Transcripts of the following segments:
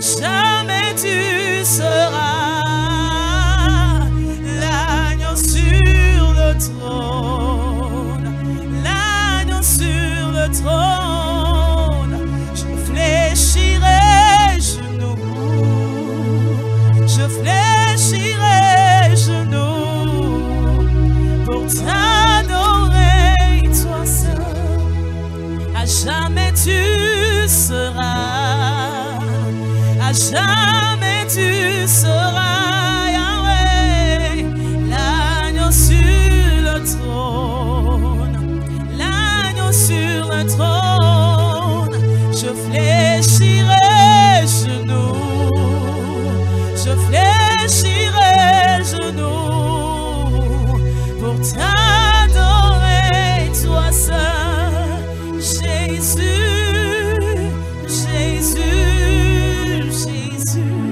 jamais tu seras l'agneau sur le trône, l'agneau sur le trône. Je fléchirai genoux, je fléchirai genoux pour t'adorer, toi seul. À jamais tu seras, à jamais tu seras, Yahweh, l'agneau sur le trône, l'agneau sur le trône. Je fléchirai genoux, je fléchirai genoux pour t'adorer, toi seul, Jésus, Jésus, Jésus.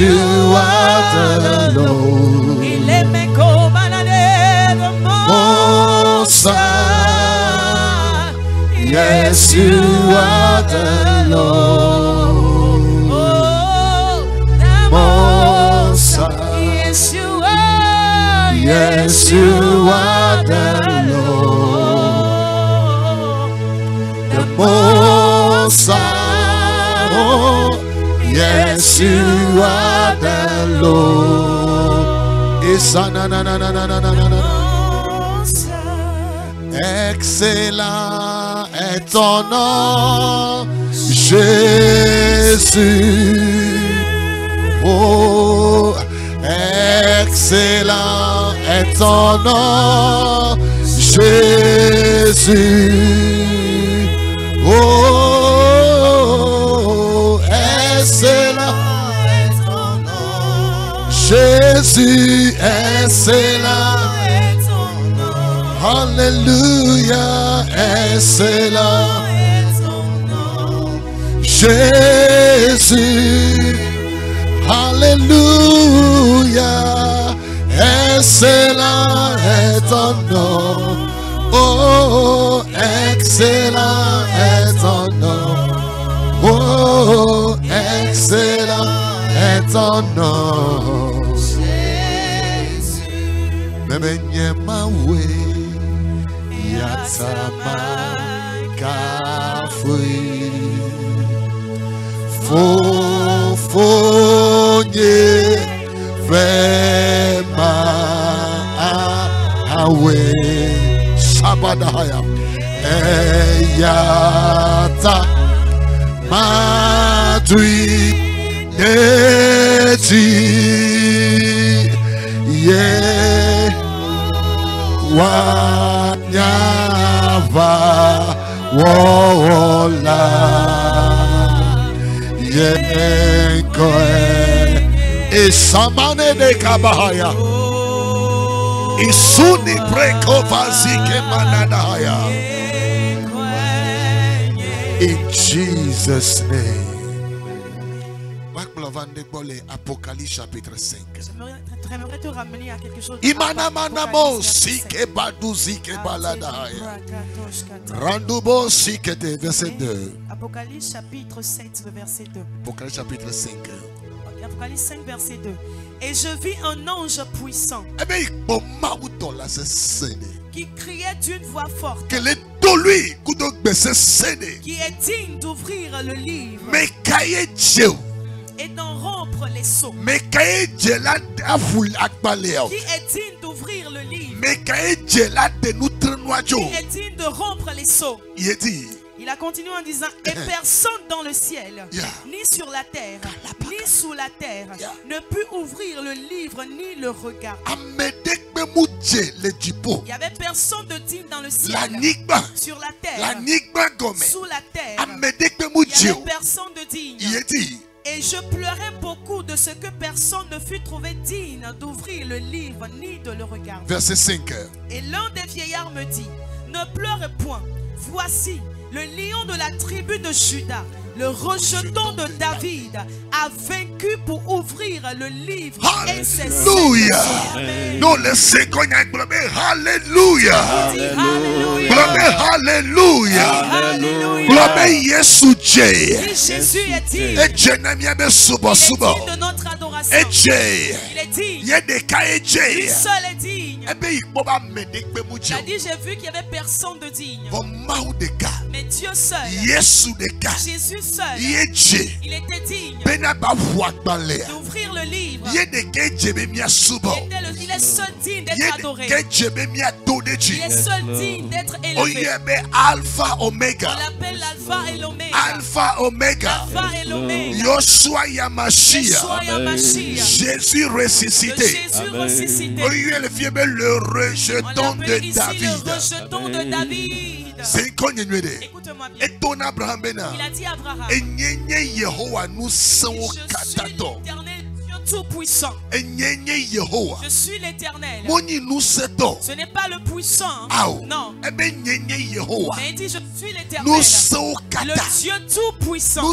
you are the Lord. Il est mes commandés de Most High. Yes, you are the Lord. Oh, Most High. yes, you are. Yes, you are the Lord. The Most High. Oh, yes, you are the Lord. Isana na na na na na na na. Excellent est ton nom, Jésus. Oh, excellent est ton nom, Jésus. Oh, excellent est ton nom, Jésus, excellent. Alléluia, excellent. Jésus, alléluia, excellent est ton nom. Oh, excellent est ton nom. Oh, excellent est ton nom. Jésus, mawe. Yatamakafuy Fofonye Vema Awe Shabadaya Eyata Madri Neti Ye Wanyava Wola Yenkoe Isamane de Kabahaya Isuni Breko Vazike Manadahaya. In Jesus' name. Apocalypse chapitre 5. J'aimerais te ramener à quelque chose. Imanamo sike baduzike baladaya. Randubo sikete verset 2. Apocalypse chapitre 7 verset 2. Apocalypse chapitre 5. Apocalypse 5 verset 2. Et je vis un ange puissant qui criait d'une voix forte, qui est digne d'ouvrir le livre et d'en rompre les sceaux, qui est digne d'ouvrir le livre, qui est digne de rompre les sceaux. Il a continué en disant, et personne dans le ciel, ni sur la terre, ni sous la terre, ne put ouvrir le livre ni le regarder. Il n'y avait personne de digne dans le ciel, sur la terre, sous la terre. Il n'y avait personne de digne. Et je pleurais beaucoup de ce que personne ne fut trouvé digne d'ouvrir le livre ni de le regarder. Verset 5. Et l'un des vieillards me dit, ne pleure point, voici le lion de la tribu de Juda, le rejeton de David, a vaincu pour ouvrir le livre et ses Alléluia. Non, le second, Alléluia. Alléluia. Alléluia. Jésus est digne. Et Dieu de notre adoration. Il est digne. Lui seul est digne. Il a dit, j'ai vu qu'il n'y avait personne de digne. Mais Dieu seul, Jésus seul, il était digne d'ouvrir le livre. Il est seul digne d'être adoré. Il est seul digne d'être élevé. Alpha Omega. On l'appelle l'Alpha et l'Oméga. Alpha Omega. Alpha et l'Oméga. Yoshua Yamashia. Jésus ressuscité. Jésus ressuscité. Le rejeton de David. Le rejeton de David. Écoute-moi bien. Il a dit à Abraham, je suis l'Éternel Dieu tout-puissant. Je suis l'Éternel. Ce n'est pas le puissant. Non. Mais il dit, je suis l'Éternel, le Dieu tout-puissant.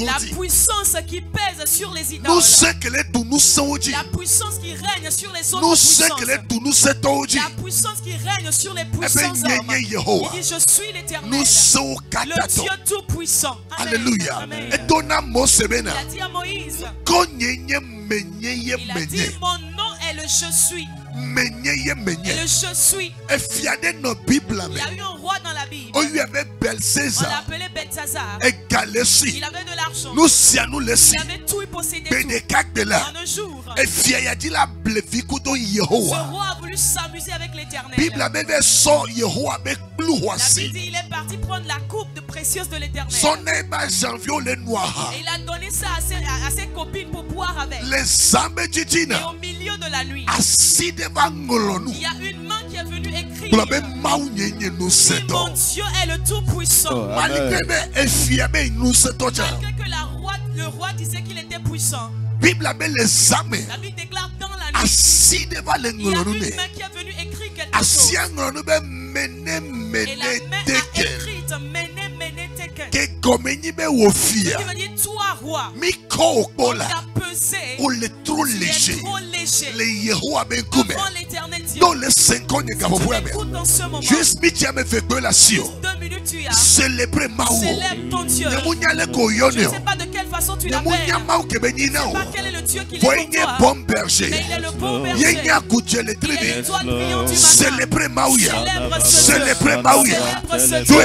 La puissance qui pèse sur les idoles. La puissance qui règne sur les autres puissances. La puissance qui règne sur les puissants hommes. Il dit je suis l'Éternel, le Dieu tout-puissant. Alléluia. Il a dit à Moïse, il a dit mon nom est le je suis. Et le je suis. Il y a eu un roi dans la Bible. On l'appelait Belshazzar. Il avait de l'argent. Il avait tout, il possédait tout. En un jour, ce roi a voulu s'amuser avec l'Éternel. La Bible dit il est parti prendre la coupe de précieuse de l'Éternel. Et il a donné ça à ses copines pour boire avec. Et au milieu de la nuit, il y a une main qui est venue écrire mon Dieu est le tout-puissant. Malgré que le roi disait qu'il était puissant. La Bible déclare dans la nuit, il y a une main qui est venue écrire quelque chose. Et la main a écrite Méné Teken. Ce qui veut dire toi roi, on t'a pesé, tu es trop léger devant l'Éternel Dieu. Écoute dans ce moment, 2 minutes tu as célèbre ton Dieu. Je ne sais pas de quelle façon tu l'appelles, je ne sais pas quel est le Dieu qui est pour toi, mais il est le bon berger. Il est l'étoile brillante du matin. Célèbre ce Dieu.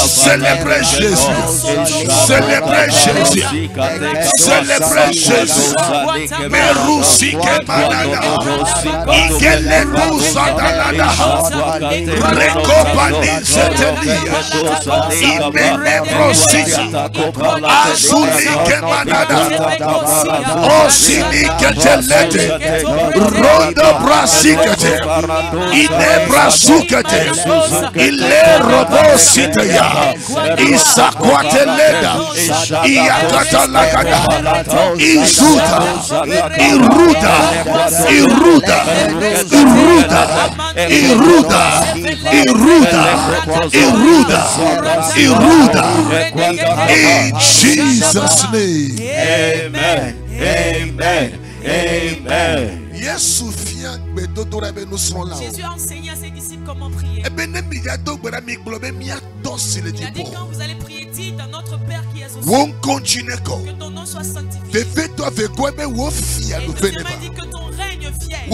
Célébrez Jésus. Célébrez Jésus. Célébrez Jésus. Merusike manana. Ikele musadalada. Rekopani zetelia. Imene prosika. Azulike manana. Osinike telete. Rondo brasikete. Ine brasukete. Ile robositeya. Isakwateleda. Iyakatalagada. Izuta. Iruda. Iruda. Iruda. Iruda. Iruda. Iruda. Iruda. In Jesus' name. Amen. Amen. Amen. Jésus a enseigné à ses disciples comment prier. Il a dit quand vous allez prier, dites à notre Père qui est aux cieux, que ton nom soit sanctifié. Et deuxièmement, il dit que ton règne vienne.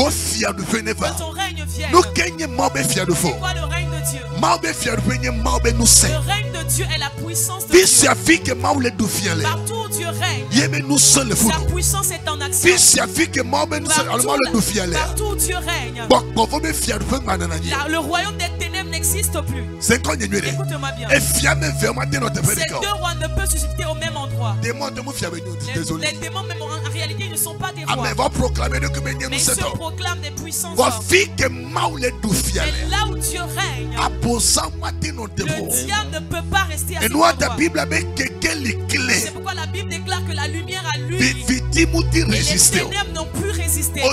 Que ton règne vienne. C'est quoi le règne de Dieu? Le règne de Dieu est la puissance de Dieu. Partout où Dieu règne, sa puissance est en action. Partout où Dieu règne, le royaume des ténèbres n'existe plus. Écoute-moi bien. Ces deux rois ne peuvent susciter au même endroit. Les démons, même en réalité, ils ne sont pas des rois. Mais ils se proclament des puissances. Et là où Dieu règne, le diable ne peut pas rester à cet endroit. C'est pourquoi la Bible déclare que la lumière a lui. Et les ténèbres n'ont pu résister. Tu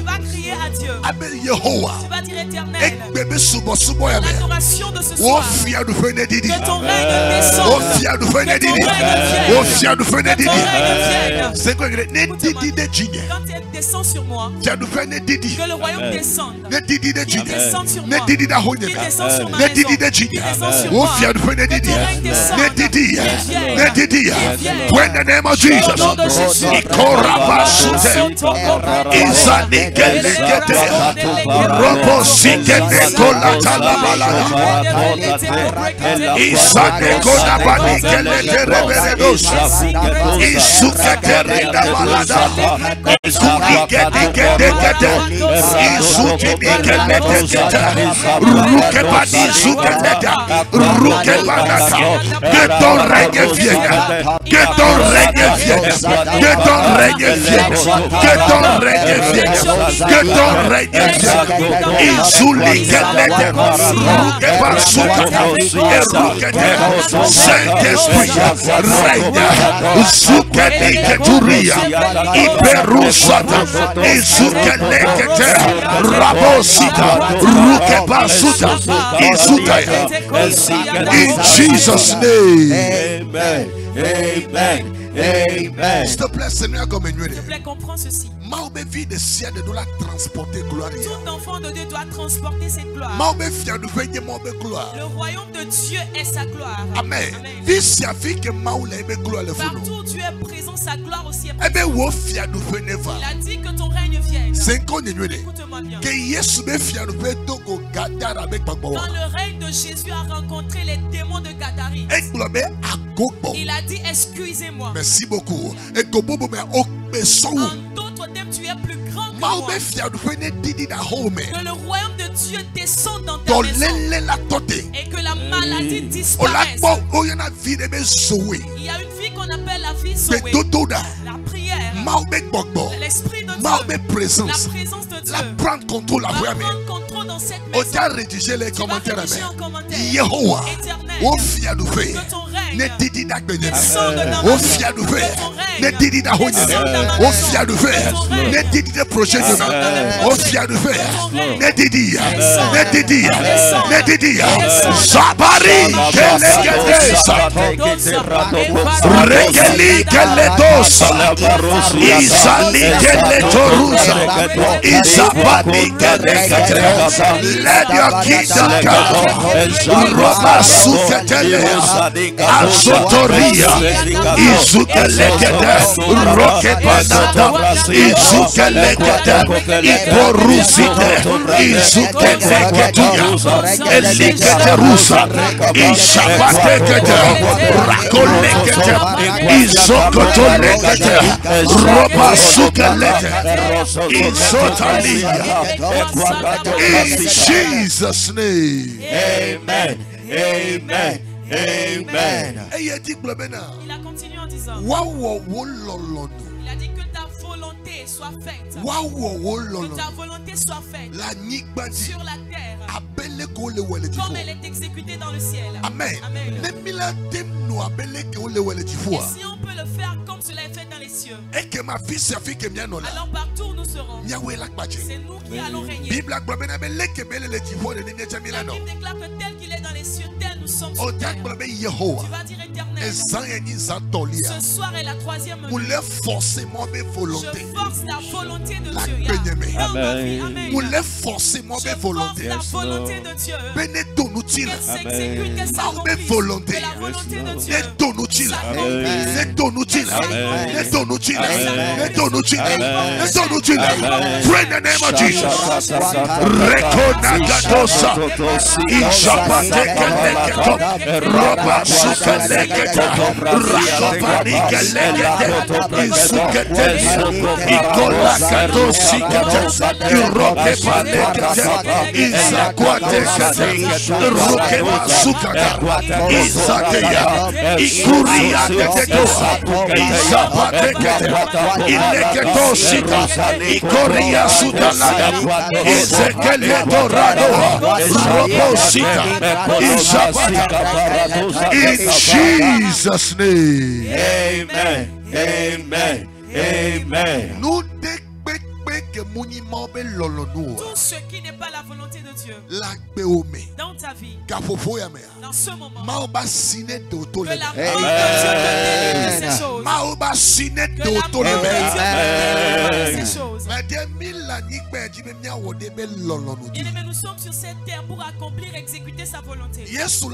vas crier à Dieu. Tu vas dire Éternel, l'adoration de ce soir, que ton règne descende, que ton règne vienne. Quand tu descends sur moi, que le royaume descende, qu'il descende sur moi, qu'il descende sur ma maison, qu'il descende sur moi, que ton règne descende, qu'il vienne. When the name of Jesus, que ton règne vienne, que ton règne vienne, que ton règne vienne, Que ton règne vienne. Que ton règne vienne. Saint-Esprit, règne. Zukeniketuria. Iberusata. Izukenekete. Rabosita. Rukebasuta. Izutaya. In Jesus' name. Amen. Amen. Amen. S'il te plaît, Seigneur, comme une S'il te plaît, comprends ceci. Tout enfant de Dieu doit transporter cette gloire. Le royaume de Dieu est sa gloire. Amen. Partout où Dieu est présent, sa gloire aussi est présente. Il a dit que ton règne vienne. Écoute-moi bien. Quand le règne de Jésus a rencontré les démons de Gadarène, il a dit excusez-moi. Merci beaucoup. En d'autres termes, tu es plus grand que moi. Que le royaume de Dieu descende dans ta maison et que la maladie disparaisse. Il y a une vie qu'on appelle la vie sauvée. La prière, l'esprit de Dieu, la présence de Dieu, la prendre contrôle va prendre contrôle dans cette maison. Tu vas rédiger en commentaire. Yehowa, Éternel, que ton règne ne didi da gbenye descende dans ma o vie. fia du Que fe ton règne ne didi da honya descende dans ma o maison. fia du fe ne didi de projet de o fia du fe ne didi ne didi sabari kelegedesa regeli keledosa izali keletorusa izabani kelegedesa let your kingdom come Roma suketelea Azotoria Izukelekete Rokepanata Izukelekete Iborusite Izukeleketuya Eliketerusa Ishapatekete Rakolekete Izokotolekete Robasukelete Izotalia. In Jesus' name. Amen. Amen. Amen. Il a continué en disant, il a dit que ta volonté soit faite. Que ta volonté soit faite sur la terre comme elle est exécutée dans le ciel. Amen. Amen. Et si on peut le faire comme cela est fait dans les cieux, alors partout où nous serons, c'est nous qui allons régner. La Bible déclare que tel qu'il est dans les cieux, tel nous sommes sur terre. Tu vas dire éternel, ce soir est la troisième nuit. Je force la volonté de Dieu dans ma vie. Amen. Je force la volonté de Dieu. Qu'elle s'exécute, qu'elle s'accomplisse. Que la volonté de Dieu Pray in the name of Jesus. Rekonagadosa Ishapatekeleketa Roba Sukeleketa Rakopanikeleketa Isuketelia Ikolakatosiketa Irokepaneketa Isakwateketa Rokebasukata Isateya Ikuriaketekosa Isapateketa Ileketosita Ikoria Sutalada Izekeletorado Robosita Isapata. In Jesus' name. Amen. Amen. Amen. Nous tout ce qui n'est pas la volonté de Dieu dans ta vie, dans ce moment, que la main de Dieu te délivre ces choses. Que la main de Dieu te délivre ces choses. Bien-aimés, nous sommes sur cette terre pour accomplir, exécuter sa volonté. Jésus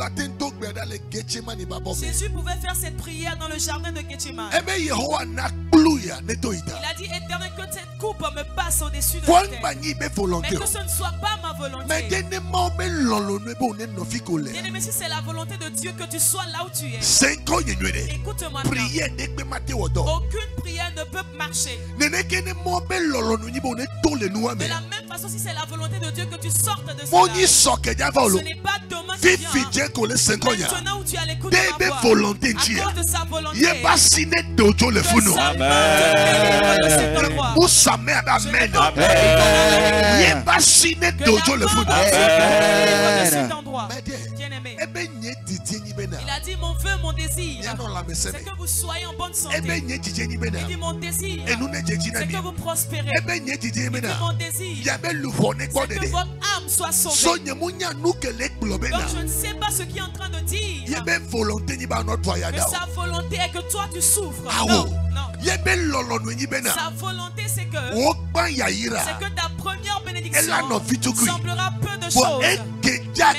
pouvait faire cette prière dans le jardin de Gethsémane. Il a dit, éternel, que cette coupe me passe au-dessus de la terre, mais que ce ne soit pas ma volonté. Bien-aimé, si c'est la volonté de Dieu que tu sois là où tu es, écoute-moi bien. Aucune prière ne peut marcher. De la même façon, si c'est la volonté de Dieu que tu sortes de cela, ce n'est pas demain qui vient. Maintenant où tu as l'écoute de ma voix, à cause de sa volonté, je il a dit mon vœu, mon désir, c'est que vous soyez en bonne santé. Il dit mon désir, c'est que vous prospérez. Il dit mon désir, c'est que votre âme soit sauvée. Donc je ne sais pas ce qu'il est en train de dire. Que sa volonté est que toi tu souffres. Non, non. Sa volonté c'est que ta première bénédiction semblera peu de choses. Mais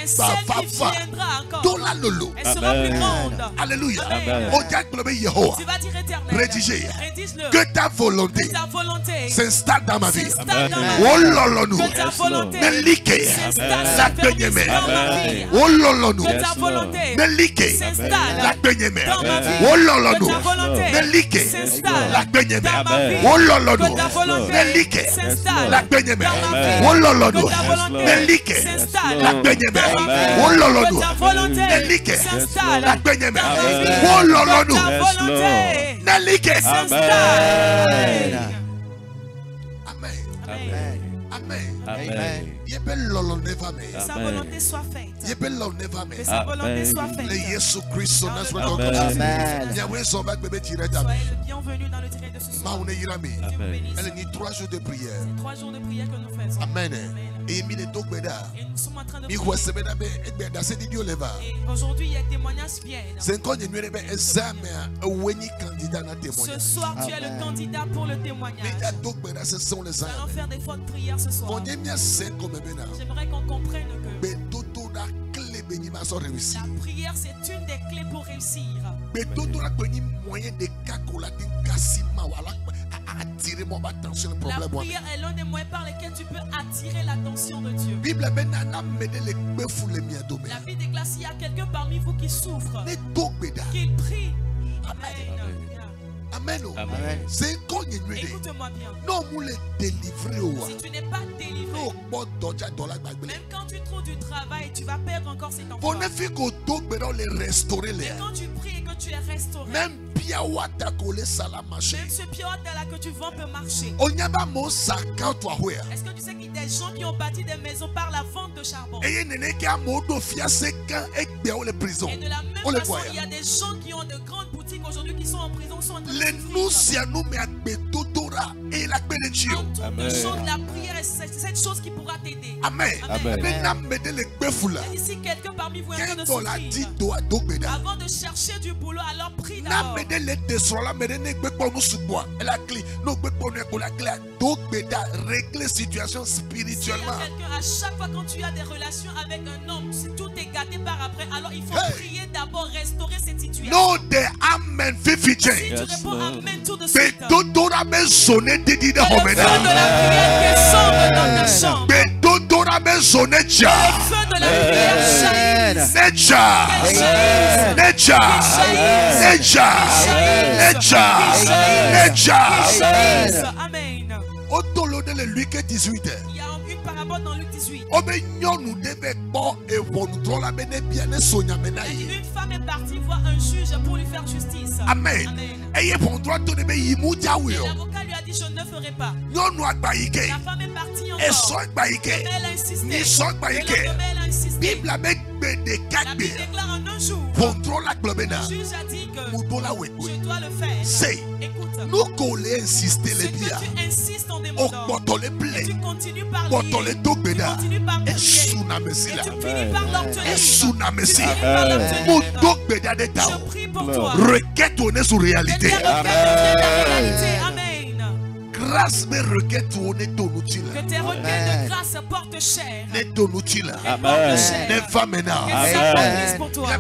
celle qui viendra encore, elle sera plus grande. Alléluia. Tu vas dire éternel, rédige-le. Que ta volonté s'installe dans ma vie. Que ta volonté s'installe dans ma vie. Que ta volonté s'installe dans ma vie. Que ta volonté s'installe dans ma vie. Que ta volonté s'installe dans ma vie. Que ta volonté s'installe dans ma vie. Que ta volonté s'installe dans ma vie. Amen. Que sa volonté soit faite. Que sa volonté soit faite. Soyez le bienvenu dans le tiré de ce soir. Elle 3 jours de prière. C'est 3 jours de prière que nous faisons. Amen. Et nous sommes en train de prier. Et aujourd'hui, il y a témoignages viennent. Ce soir, tu es le candidat pour le témoignage. Nous allons faire des fois de prière ce soir. J'aimerais qu'on comprenne que la prière, c'est une des clés pour réussir. La prière est l'un des moyens par lesquels tu peux attirer l'attention de Dieu. La Bible déclare s'il y a quelqu'un parmi vous qui souffre, qu'il prie. Amen. Amen. Écoute-moi bien. Si tu n'es pas délivré, même quand tu trouves du travail, tu vas perdre encore cet emploi. Mais quand tu pries et que tu es restauré, même ce piawata là que tu vends peut marcher. Est-ce que tu sais qu'il y a des gens qui ont bâti des maisons par la vente de charbon? Et de la même façon, il y a des gens qui ont de grandes boutiques aujourd'hui qui sont en prison, sont en train de souffrir. Autour de chante la prière, c'est cette chose qui pourra t'aider. Amen. Et si quelqu'un parmi vous est en train de souffrir, avant de chercher du boulot, alors prie d'abord. Régler situation spirituellement. À chaque fois quand tu as des relations avec un homme, si tout est gâté par après, alors il faut prier d'abord, restaurer cette situation. No, the amen. Si tu réponds amen tout de suite, le feu de la prière descend dans ta chambre. Le feu de la prière jaillit. Amen. Il y a une parabole dans Luc 18. Une femme est partie voir un juge pour lui faire justice. Amen. Et l'avocat lui a dit je ne ferai pas. La femme est partie encore. Elle a insisté. Elle a insisté. La Bible déclare en un jour. Le juge a dit que je dois le faire. Écoute. Si tu insistes en demandant, et tu continues par lier, tu continues par prier, et tu finis par l'obtenir. Je prie pour toi. Requête tournée sur réalité. Amen. Grâce mais requête tournée ton outil. Que tes requêtes de grâce portent chair. Amen. Pour toi.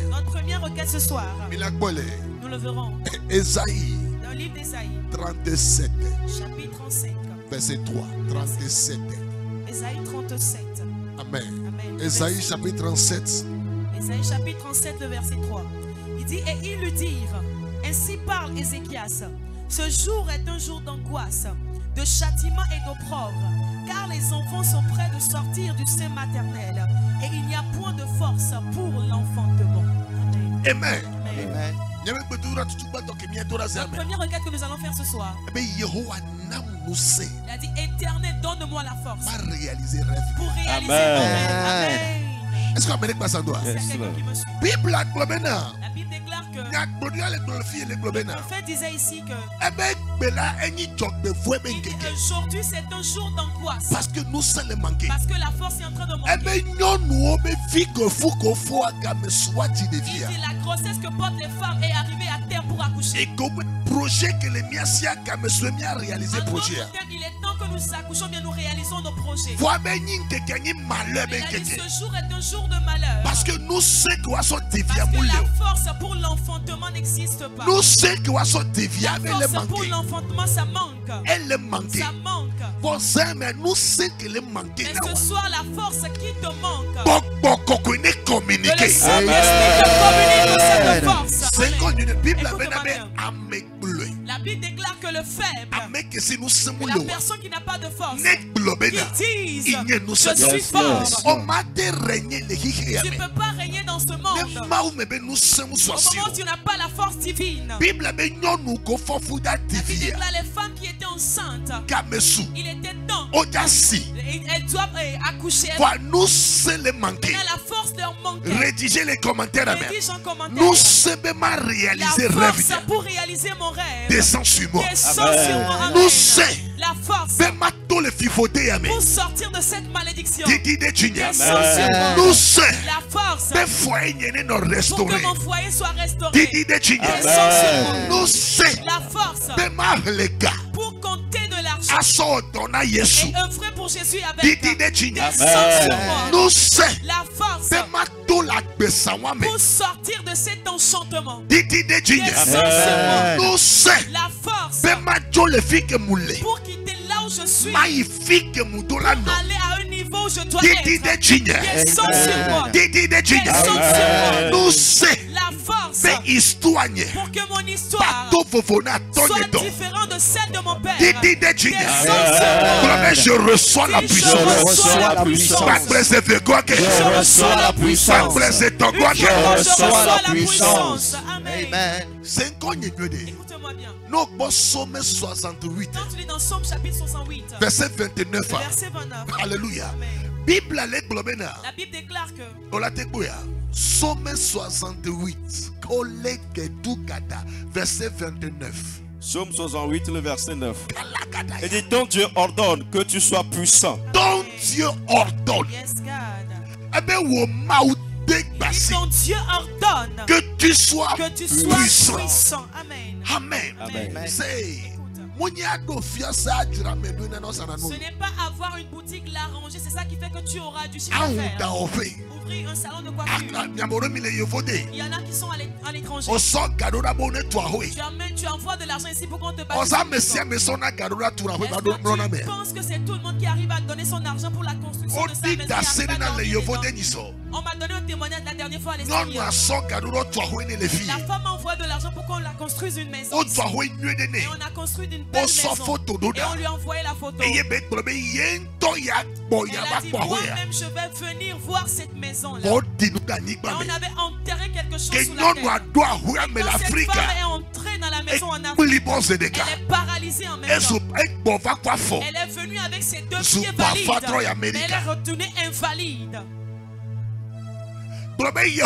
Notre première requête ce soir, nous le verrons dans le livre d'Ésaïe 37 chapitre 35 verset 3. 37 Ésaïe 37. Amen. Amen. Ésaïe chapitre 37. Ésaïe chapitre 37 le verset 3. Il dit et ils lui dirent ainsi parle Ézéchias, ce jour est un jour d'angoisse, de châtiment et d'opprobre, car les enfants sont prêts de sortir du sein maternel et il n'y a point de force pour l'enfantement. Amen. Amen. La première requête que nous allons faire ce soir, il a dit Éternel, donne-moi la force pour réaliser mon rêve. Amen. Est-ce qu'on peut passer en doigt? La Bible déclare que le prophète disait ici que aujourd'hui c'est un jour d'angoisse parce que nous sommes les manqués. Parce que la force est en train de manquer. Il dit la grossesse que portent les femmes est arrivée à terre pour accoucher. Projet que les miens si à réaliser projet. Il est temps que nous accouchons bien, nous réalisons nos projets. Il a dit ce jour est un jour de malheur. Parce que nous savons que la force pour l'enfantement n'existe pas. Nous savons que la force pour l'enfantement ça manque. Elle est manquée. Ça manque. Mais nous savons qu'elle est manquée. Mais ce soir la force qui te manque. Communiquer. Que le Saint-Esprit te communique cette force. La Bible déclare que le faible, la personne qui n'a pas de force, qui dise je suis fort. Tu ne peux pas régner dans ce monde au moment où tu n'as pas la force divine. La Bible déclare les femmes qui étaient enceintes, il était temps, elles doivent accoucher. La force leur manquait. Rédiger les commentaires. Nous savons réaliser la force pour réaliser mon rêve. Descends sur moi. Nous savons la force pour sortir de cette malédiction. Nous savons la force pour que mon foyer soit restauré. Nous savons la force pour compter de l'argent et œuvrer pour Jésus avec. Nous savons la force pour sortir de cet enchantement. Nous savons la force pour quitter là où je suis, pour aller à un niveau où je dois être. Nous savons la force pour que mon histoire soit différente de celle de mon père. Je reçois la puissance. Je reçois la puissance. Je reçois la puissance. Amen. Écoutez-moi bien. Quand tu lis dans Somme chapitre 68, verset 29. Alléluia. La Bible déclare que Somme 68, verset 29. Somme 68, le verset 9. Et dit, ton Dieu ordonne que tu sois puissant. Ton Dieu ordonne. Yes, God. Et ton Dieu ordonne que tu sois puissant. Amen. Amen. Ce n'est pas avoir une boutique la ranger, c'est ça qui fait que tu auras du chiffre d'affaires. Ouvrir un salon de coiffure. Il y en a qui sont à l'étranger. Tu envoies de l'argent ici pour qu'on te bâtisse. Tu penses que c'est tout le monde qui arrive à donner son argent pour la construction de sa maison? On m'a donné un témoignage la dernière fois à l'extérieur. La femme m'a envoyé de l'argent pour qu'on la construise une maison ici. Et on a construit une belle maison. Et on lui a envoyé la photo. Elle a dit, moi-même je vais venir voir cette maison-là. Et on avait enterré quelque chose sous la terre. Et quand cette femme est entrée dans la maison en Afrique, elle est paralysée en même temps. Elle est venue avec ses deux pieds valides, mais elle est retournée invalide. Dis,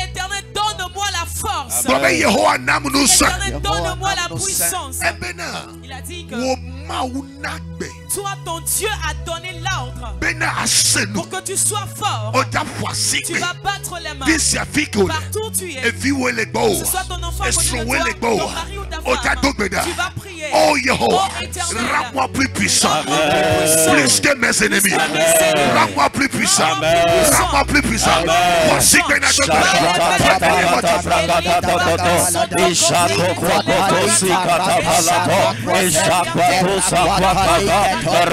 Éternel, donne-moi la force. Éternel, donne-moi la puissance. Il a dit que toi, ton Dieu a donné l'ordre pour que tu sois fort. Tu vas battre les mains partout où tu es. Que ce soit ton enfant, ton mari ou ta femme. Tu vas prier. Oh Éternel, rends-moi plus puissant. Plus que mes ennemis. Rends-moi plus puissant. Rends-moi plus puissant. Voici que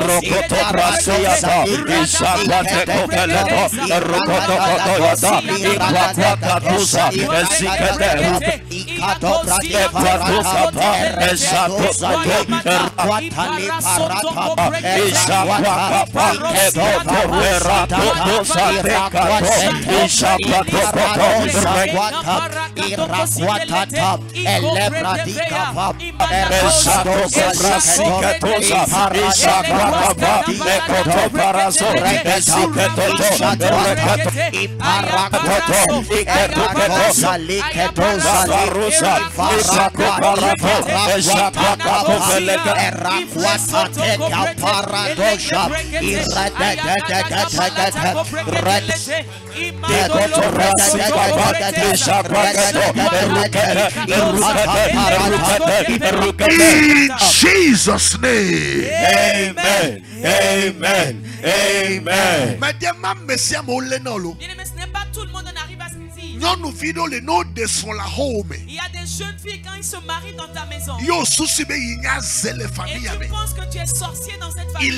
Rokoto Jesus' name. Amen. Amen. Amen. Ce n'est pas tout le monde en arrive à ce qu'il dit. Il y a des jeunes filles quand ils se marient dans ta maison. Et tu penses que tu es sorcier dans cette famille. Et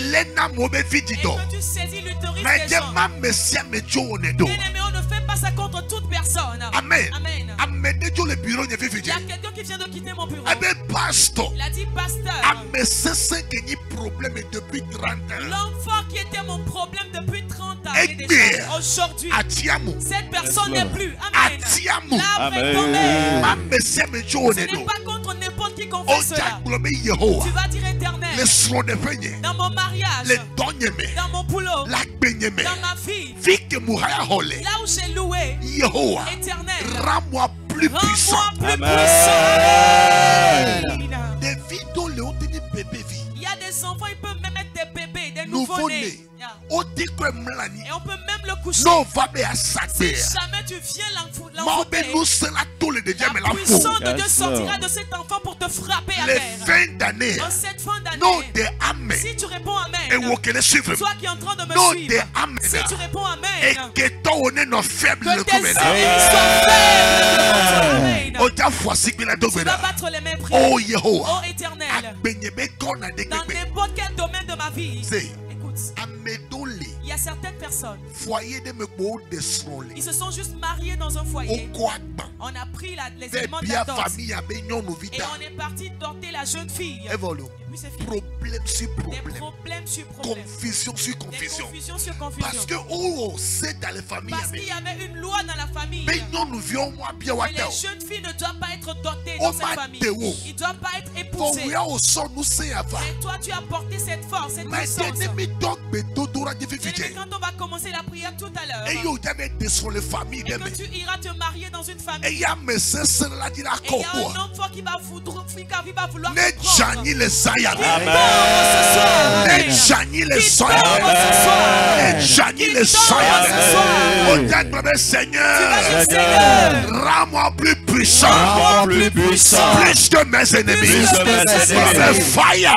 que tu saisis l'utérus des gens. Bien-aimé, on ne fait pas ça contre toute personne. Amen. Amen. Il y Il y a quelqu'un qui vient de quitter mon bureau. Il a dit, pasteur, l'enfant qui était mon problème depuis 30 ans est décédé. Aujourd'hui, cette personne n'est plus. Amen. L'arbre est tombé. Ce n'est pas contre n'importe qui qu'on fait cela. Tu vas dire Éternel, dans mon mariage, dans mon boulot, dans ma vie, là où j'ai loué, Éternel, rends-moi plus puissant. Il y a des enfants, ils peuvent même être des bébés, des nouveau-nés. Et on peut même le coucher. Si jamais tu viens l'enfouler, la puissance de Dieu sortira de cet enfant pour te frapper à terre. En cette fin d'année, si tu réponds Amen, toi qui es en train de me suivre, si tu réponds Amen, que tes ennemis soient faibles. Tu vas battre les mains prières. Oh Éternel, dans n'importe quel domaine de ma vie, il y a certaines personnes, ils se sont juste mariés dans un foyer. On a pris les éléments de la dot et on est parti doter la jeune fille. Et puis c'est fini. Problème sur problème. Des problèmes sur problèmes. Confusion sur confusion. Des confusions sur confusion. Parce que c'est dans les familles. Parce qu'il y avait une loi dans la famille. Et les jeunes filles ne doivent pas être dotées dans cette famille. Ils ne doivent pas être épousées. Et toi tu as porté cette force, cette puissance. Quand on va commencer la prière tout à l'heure, et que tu iras te marier dans une famille, et il y a un homme fort qui va vouloir te prendre. Seigneur, rends-moi plus puissant, plus que mes ennemis. Fire.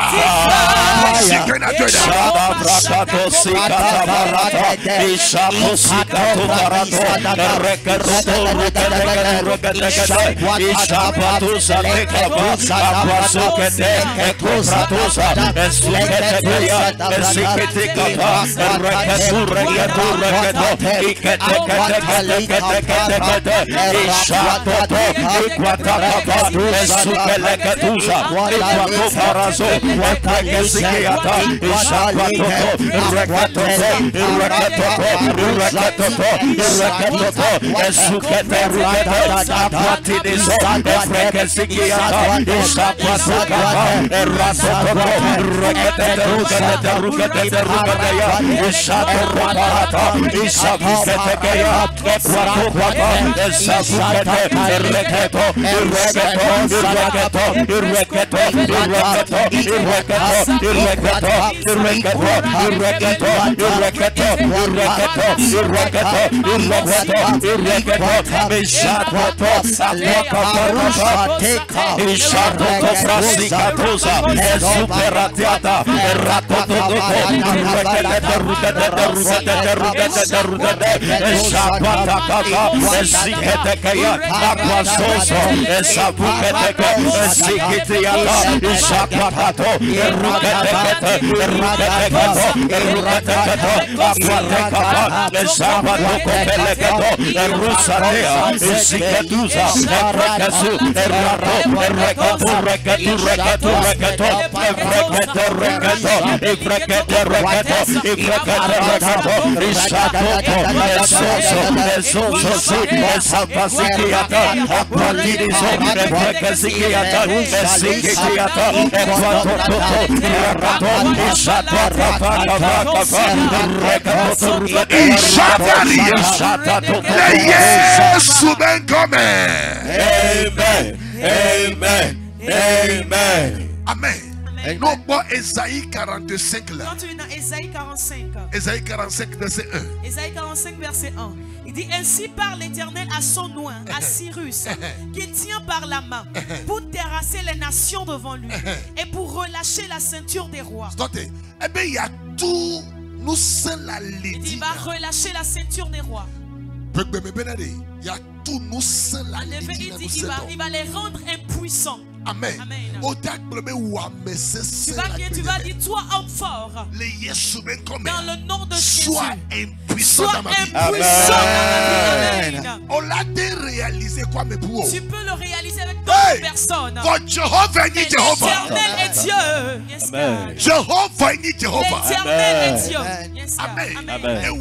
Amen. Non, pas Esaïe 45 là. Quand tu es dans Esaïe 45. Esaïe 45 verset 1. Esaïe 45 verset 1. Il dit ainsi parle l'Éternel à son oint, à Cyrus, qui tient par la main pour terrasser les nations devant lui et pour relâcher la ceinture des rois. Eh bien, il y a tout. Nous sommes la il dit, il va relâcher la ceinture des rois. Il y a tout. Nous sommes la il va les rendre impuissants. Amen. Tu vas dire, toi homme fort, dans le nom de Jésus, sois impuissant dans ma vie. Amen. On l'a réalisé quoi, mais pour tu peux le réaliser avec d'autres personnes. L'éternel est Dieu. Yes, Jéhovah est Jéhovah. L'éternel est Dieu. Yes, Amen. Amen.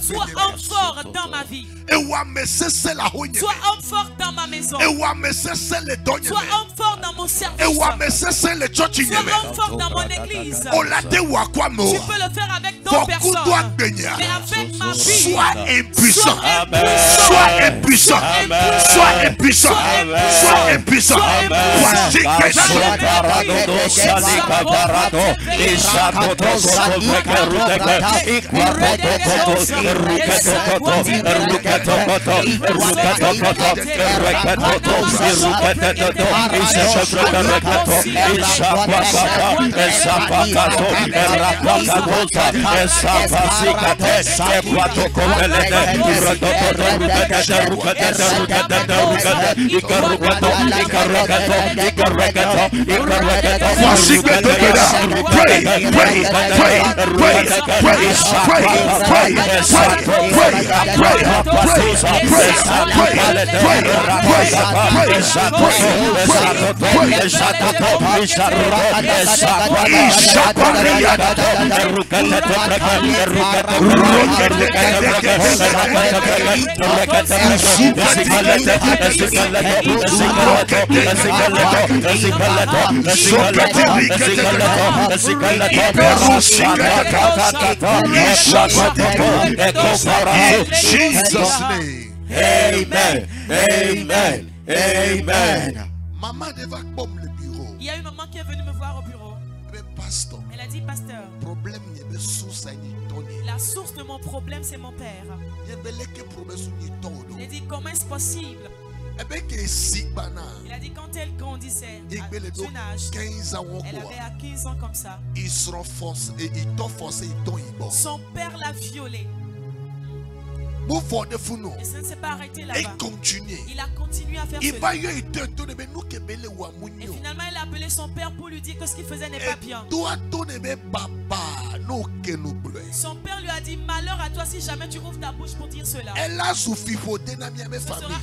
Sois homme fort dans ma vie. Sois homme fort dans ma maison. Sois homme fort dans mon service. Sois homme fort dans mon église. Tu peux le faire avec d'autres personnes. Mais avec ma vie. Sois impuissant. Sois impuissant. Sois impuissant. Sois impuissant. Voici que pray, pray, pray, pray, Jesus' name. Amen. Amen. Amen. Maman devait bomber le bureau. Il y a une maman qui est venue me voir au bureau. Pasteur. Elle a dit, pasteur, la source de mon problème, c'est mon père. Il a dit, comment est-ce possible? Il a dit, quand elle grandissait, à son âge, elle avait à 15 ans comme ça. Son père l'a violée. Et ça ne s'est pas arrêté là-bas. Il a continué à faire cela. Et finalement, il a appelé son père pour lui dire que ce qu'il faisait n'est pas bien. Son père lui a dit, malheur à toi si jamais tu ouvres ta bouche pour dire cela. Ce sera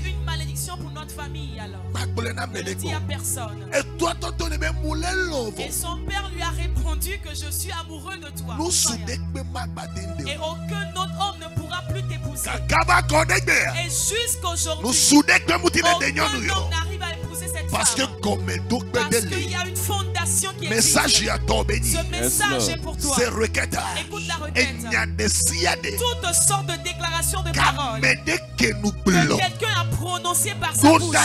une malédiction pour notre famille alors. Il ne dit à personne. Et son père lui a répondu que je suis amoureux de toi. Et aucun autre homme ne pourra plus t'épouser. Et jusqu'aujourd'hui, aucun homme n'arrive à épouser cette femme. Parce qu'il y a une fondation qui est existe. Ce message est pour toi. Écoute la requête. Toutes sortes de déclarations de paroles que quelqu'un a prononcées par sa bouche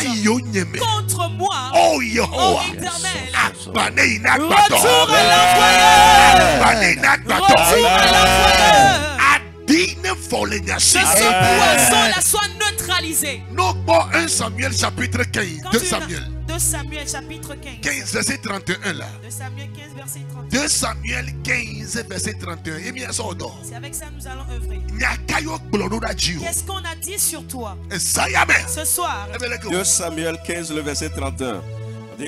contre moi, oh Éternel, retour à l'envoyeur. Retour à l'envoyeur. Que ce poison-là soit neutralisé. Non, pas 1 Samuel chapitre 15. 2 Samuel. 2 2 Samuel chapitre 15. 15 verset 31 là. 2 Samuel 15 verset 31. 2 Samuel 15 verset 31. C'est avec ça que nous allons œuvrer. Qu'est-ce qu'on a dit sur toi ce soir? 2 Samuel 15 le verset 31.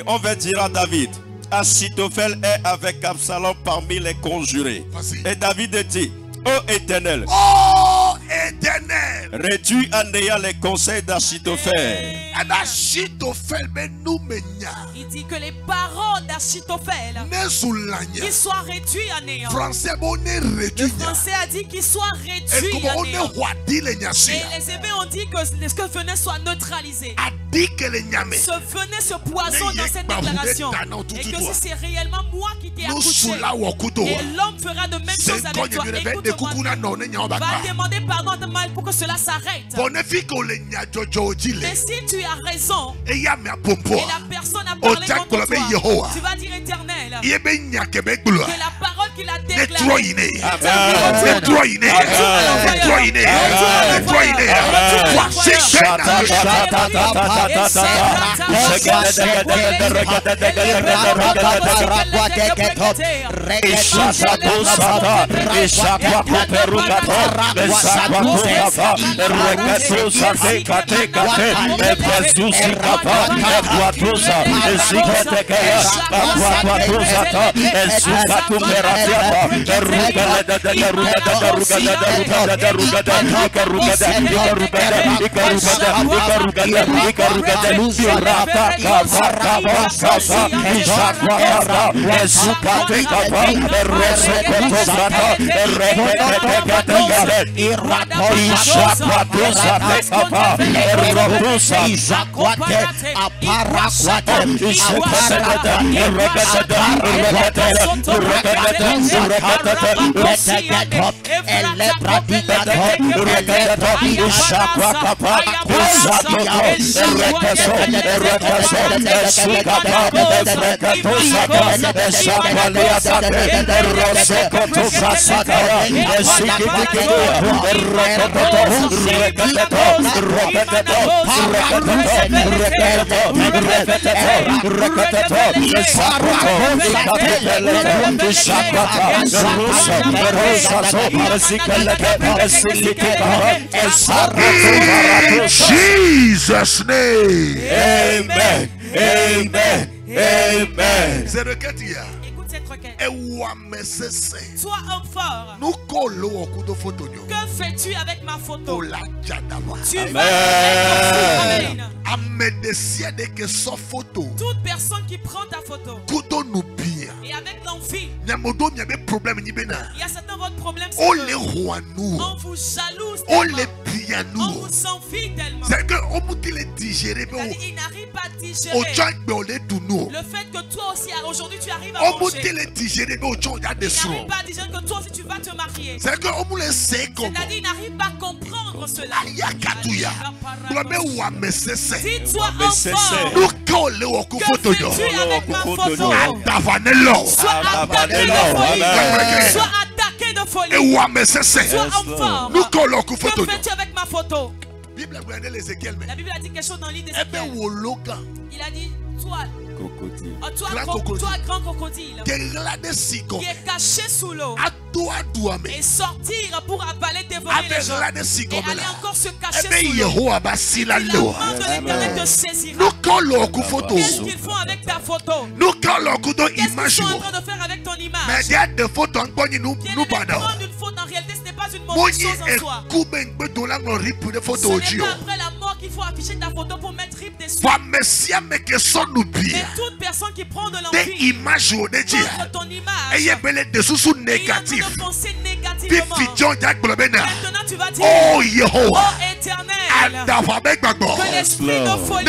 On va dire à David, Achitophel est avec Absalom parmi les conjurés. Et David dit, ô Éternel, réduis à néant les conseils d'Achitophel. Il dit que les paroles d'Achitophel qu'ils soient réduits à néant. Le français a dit qu'ils soient réduits à néant. Et les Hébreux ont dit que ce que venait soit neutralisé. Ce venait ce poison dans cette déclaration. Et que si c'est réellement moi qui t'ai accouché, et l'homme fera de même chose avec toi. Écoute-moi, va demander pardon de mal pour que cela s'arrête. Mais si tu as raison et la personne a parlé contre toi, tu vas dire Éternel, que la parole qu'il a déclarée Jesus' name. Amen. Amen. Amen. C'est requête hier. Écoute cette requête. Sois homme fort. Que fais-tu avec ma photo? Tu vas avec. Amen. Toute personne qui prend ta photo et avec l'envie, il y a certains votre problème, c'est que on vous jalouse tellement, on vous envie tellement. Il n'arrive pas à digérer le fait que toi aussi aujourd'hui tu arrives à manger. Il n'arrive pas à digérer que toi aussi tu vas te marier. C'est-à-dire il n'arrive pas à comprendre cela. Dis-toi enfant, que fais-tu avec ma photo? Sois attaqué de folie. Sois enfant, que fais-tu avec ma photo? La Bible a dit quelque chose dans l'île d'Ézéchiel. Il a dit, toi grand crocodile qui est caché sous l'eau et sortir pour avaler, dévorer les gens et aller encore se cacher sous l'eau. La main de l'Éternel te saisira. Qu'est-ce qu'ils font avec ta photo? Qu'est-ce qu'ils sont en train de faire avec ton image? Bien de prendre une faute, en réalité ce n'est pas une mauvaise chose en soi. Ce n'est pas après la mort qu'il faut afficher ta photo pour mettre rip dessus. Mais toute personne qui prend de l'envie contre ton image, il y a de penser négativement. Maintenant tu vas dire, oh Éternel, que l'esprit de folie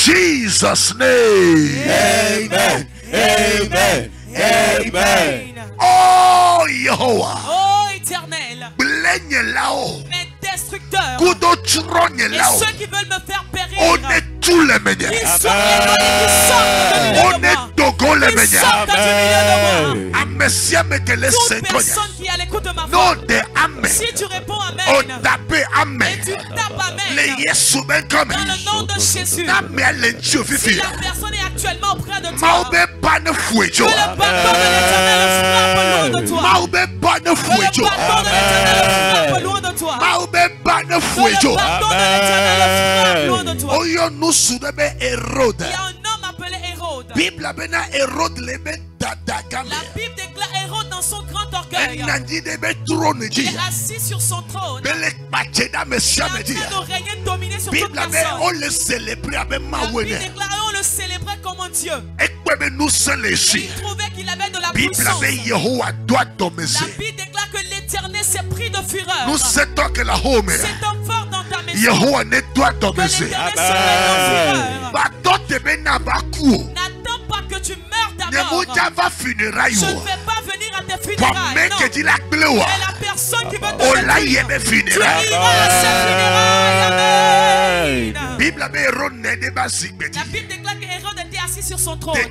Jesus' name. Amen. Amen. Amen. Oh Yehovah. Oh Éternel. Mes destructeurs. Et ceux qui veulent me faire périr. On est tous les meilleurs. Ils sont on est Togo les meilleurs. Toute personne qui est à l'écoute de ma voix. Si tu réponds Amen. On tape Amen. Et tu tapes Amen. Dans le nom de Jésus. Si la personne est actuellement auprès de toi. Que le bâton de l'Éternel frappe loin de toi. Que le bâton de l'Éternel frappe loin de toi. Que le bâton de l'Éternel frappe loin de toi. Il y a un homme appelé Hérode. La Bible déclare Hérode dans son grand orgueil. Il est assis sur son trône. Il est en train de régner, de dominer sur toute personne. La Bible déclare on le célébrait comme un Dieu. Il trouvait qu'il avait de la puissance. La Bible déclare que l'Éternel s'est pris de fureur. C'est un fort dans ta maison. Que l'Éternel se met en fureur. N'attends pas que tu meurs d'abord. Je ne vais pas venir à tes funérailles. Non. Mais la personne qui veut te funérailles, tu iras à ses funérailles. Amen. La Bible déclare que Hérode était assis sur son trône. Et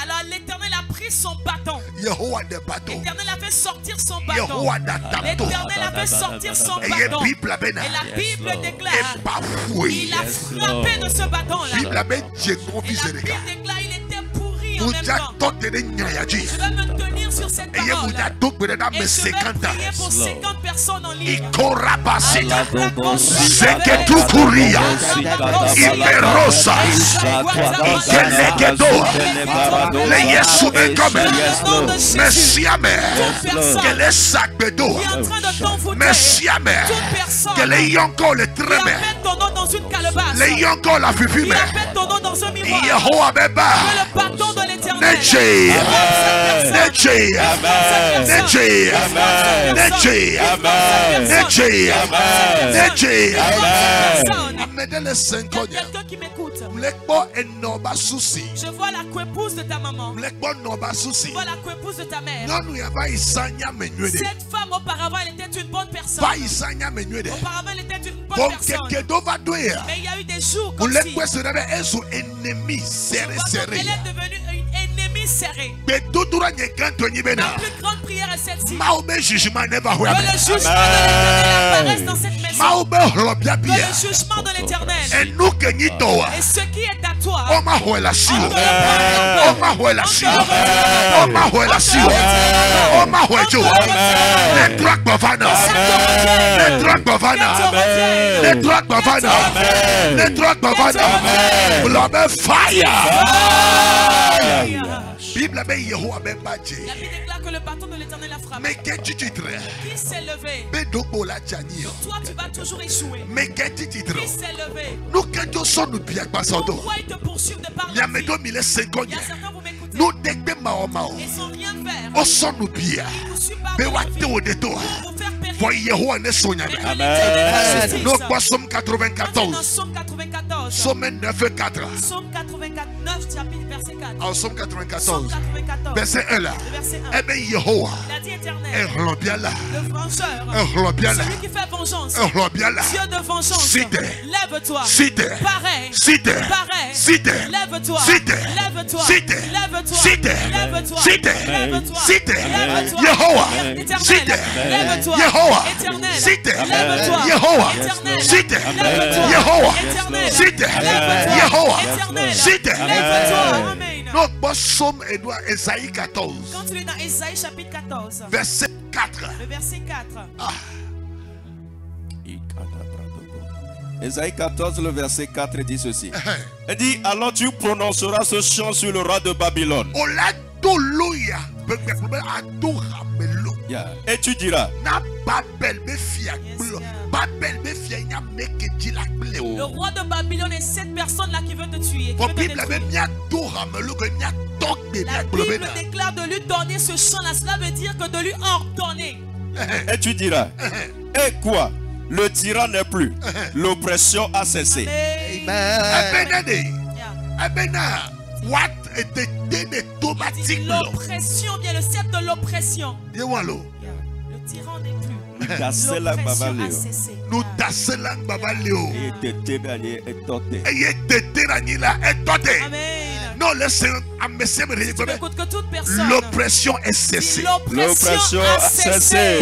alors l'Éternel a pris son bâton. L'Éternel a fait sortir son bâton. L'Éternel a fait sortir son bâton. Et la Bible déclare il a frappé de ce bâton-là. Et la Bible déclare il était pourri en même temps. Je vais me tenir sur cette parole. Et je vais prier pour 50 personnes en ligne. Quelqu'un qui m'écoute. Je vois la couépouse de ta maman. Je vois la couépouse de ta mère. Cette femme auparavant elle était une bonne personne. Auparavant elle était une bonne personne. Mais il y a eu des jours comme si elle est devenue une ennemie serrée. La plus grande prière est celle-ci. Que le jugement de l'Éternel apparaisse dans cette maison. Que le jugement de l'Éternel. Et ce qui est à toi. Oh ma ouais la sio. Oh ma ouais la sio. Oh ma ouais la sio. Oh ma ouais jo. Les droits governors. Les droits governors. Les droits governors. Les droits governors. L'homme fire. Bible ben Yehowa ben badje. La Bible déclare que le bâton de l'Éternel a frappé. Mais qu'est-ce que tu titres? Qui s'est levé? Toi tu vas toujours échouer. Mais qu'est-ce que tu titres? Qui s'est levé? Nous quand nous sommes bien passants. Pourquoi ils te poursuivent de par il y a certains vous m'écoutez. nous dégbé mao. Ils sont rien faire. On s'en nous bien. Mais on te au détour. Voyez Yehowa ne sonne jamais. Amen. Nous passons 94. Somme 94. Somme 9 et 4. Somme 89 chapitre verset 4. En Somme 94. Somme 94. Verset 1 là. Verset 1. Eh bien Yehowa. Il a dit éternel. Un bien là. Le vengeur. Un bien là. Celui qui fait vengeance. Un bien là. Dieu de vengeance. Cite. Lève-toi. Cite. Pareil. Cite. Pareil. Cite. Lève-toi. Cite. Lève-toi. Cite. Lève-toi. Cite. Lève-toi. Cite. Lève-toi. Cite. Lève-toi. Yehowa. Éternel. Cite. Lève-toi. Yehowa. Éternel. Cite. Lève-toi. Yehowa. Éternel. Cite. Lève-toi. Yehowa. Éternel. Cite. Lève-toi. Yehowa. Éternel. Cite. Lève-toi. Amen. Donc, bon, Somme Edouard, Esaïe 14. Quand tu es dans Esaïe chapitre 14. Verset 4. Le verset 4. Esaïe 14, le verset 4 dit ceci. Il dit, alors tu prononceras ce chant sur le roi de Babylone. Et tu diras, le roi de Babylone est cette personne-là qui veut te tuer. La Bible déclare de lui donner ce chant-là. Cela veut dire que de lui ordonner. Et tu diras, et quoi? Le tyran n'est plus. L'oppression a cessé. L'oppression vient, le sceptre de l'oppression. Le tyran n'est plus. L'oppression a cessé. Nous tasselang babalio. Amen. Non, laissez-moi l'oppression est cessée. L'oppression a cessé.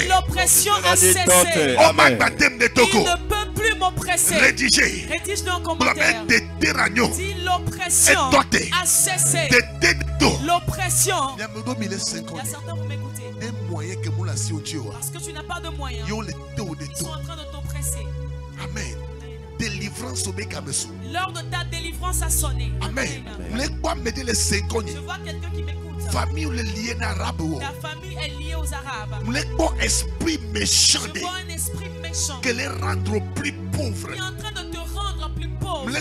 L'oppression a cessé. Il ne peut plus m'oppresser. Rédige dans le commentaire. Dis l'oppression a cessé. L'oppression. Il y a certains vous m'écoutez. Parce que tu n'as pas de moyens. Ils sont en train de t'oppresser. Amen. Délivrance au Bécamesu. L'heure de ta délivrance a sonné. Amen. Je vois quelqu'un qui m'écoute. Famille liée arabe. Ta famille est liée aux Arabes. Je vois un esprit méchant. Je vois un esprit méchant. Qui les rendre plus pauvres. Qui est en train de te rendre plus pauvre. Je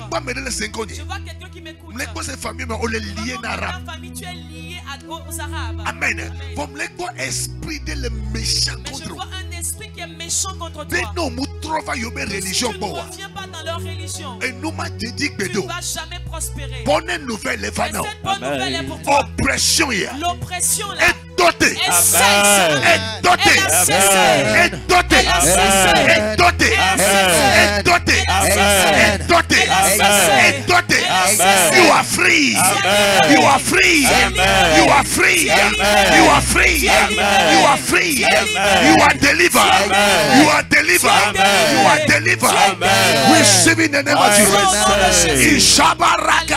vois quelqu'un qui m'écoute. Je vois cette famille liée arabe. Ta famille, tu es lié aux Arabes. Amen. Je vois un esprit de méchant contre toi. Je vois un esprit qui est méchant contre toi. Si tu ne reviens pas dans leur religion, tu ne vas jamais prospérer. Bonne nouvelle, cette bonne nouvelle est pour toi. Oppression, l'oppression là est dotée. Est dotée. Est dotée. Est dotée. Est dotée. Est dotée. Est dotée. You are free. You are free. You are free. You are free. You are free. You are delivered. You are delivered. You are delivered. Receive in the name of Jesus. Ishabaraka.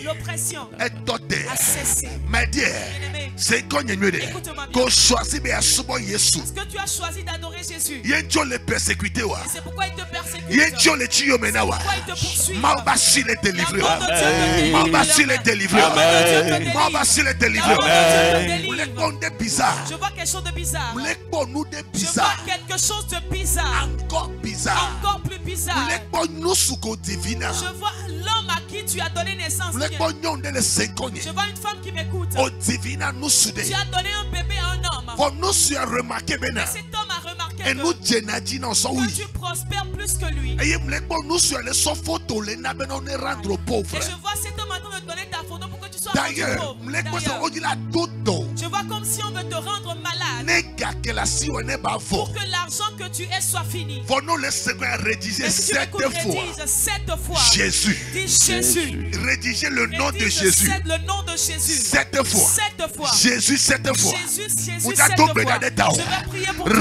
L'oppression est dotée. A cessé. Mais Dieu, c'est qu'on est mieux. Qu'on choisit de suivre Jésus. Parce que tu as choisi d'adorer Jésus. Il y a des gens les persécutés. C'est pourquoi ils te persécutent. Il y a des gens les tuent maintenant. Pourquoi ils te poursuivent. Mabassi les délivrer. Mabassi les délivrer. Mabassi les délivrer. Je vois quelque chose de bizarre. Je vois quelque chose de bizarre. Encore bizarre. Encore plus bizarre. Je vois l'homme à qui tu as donné naissance. Je vois une femme qui m'écoute. Tu as donné un bébé à un homme. Et cet homme a remarqué que tu prospères plus que lui. Et je vois cet homme en train de donner ta photo pour que tu sois rendu pauvre. Je vois comme si on veut te rendre malade. pour que l'argent que tu aies soit fini. Et si tu veux qu'on rédise 7 fois Jésus. Dis Jésus. Rédiger le nom de Jésus. Le nom de Jésus. 7 fois. 7 fois. Jésus 7 fois. Jésus 7 Vous fois. êtes Je vais prier pour toi.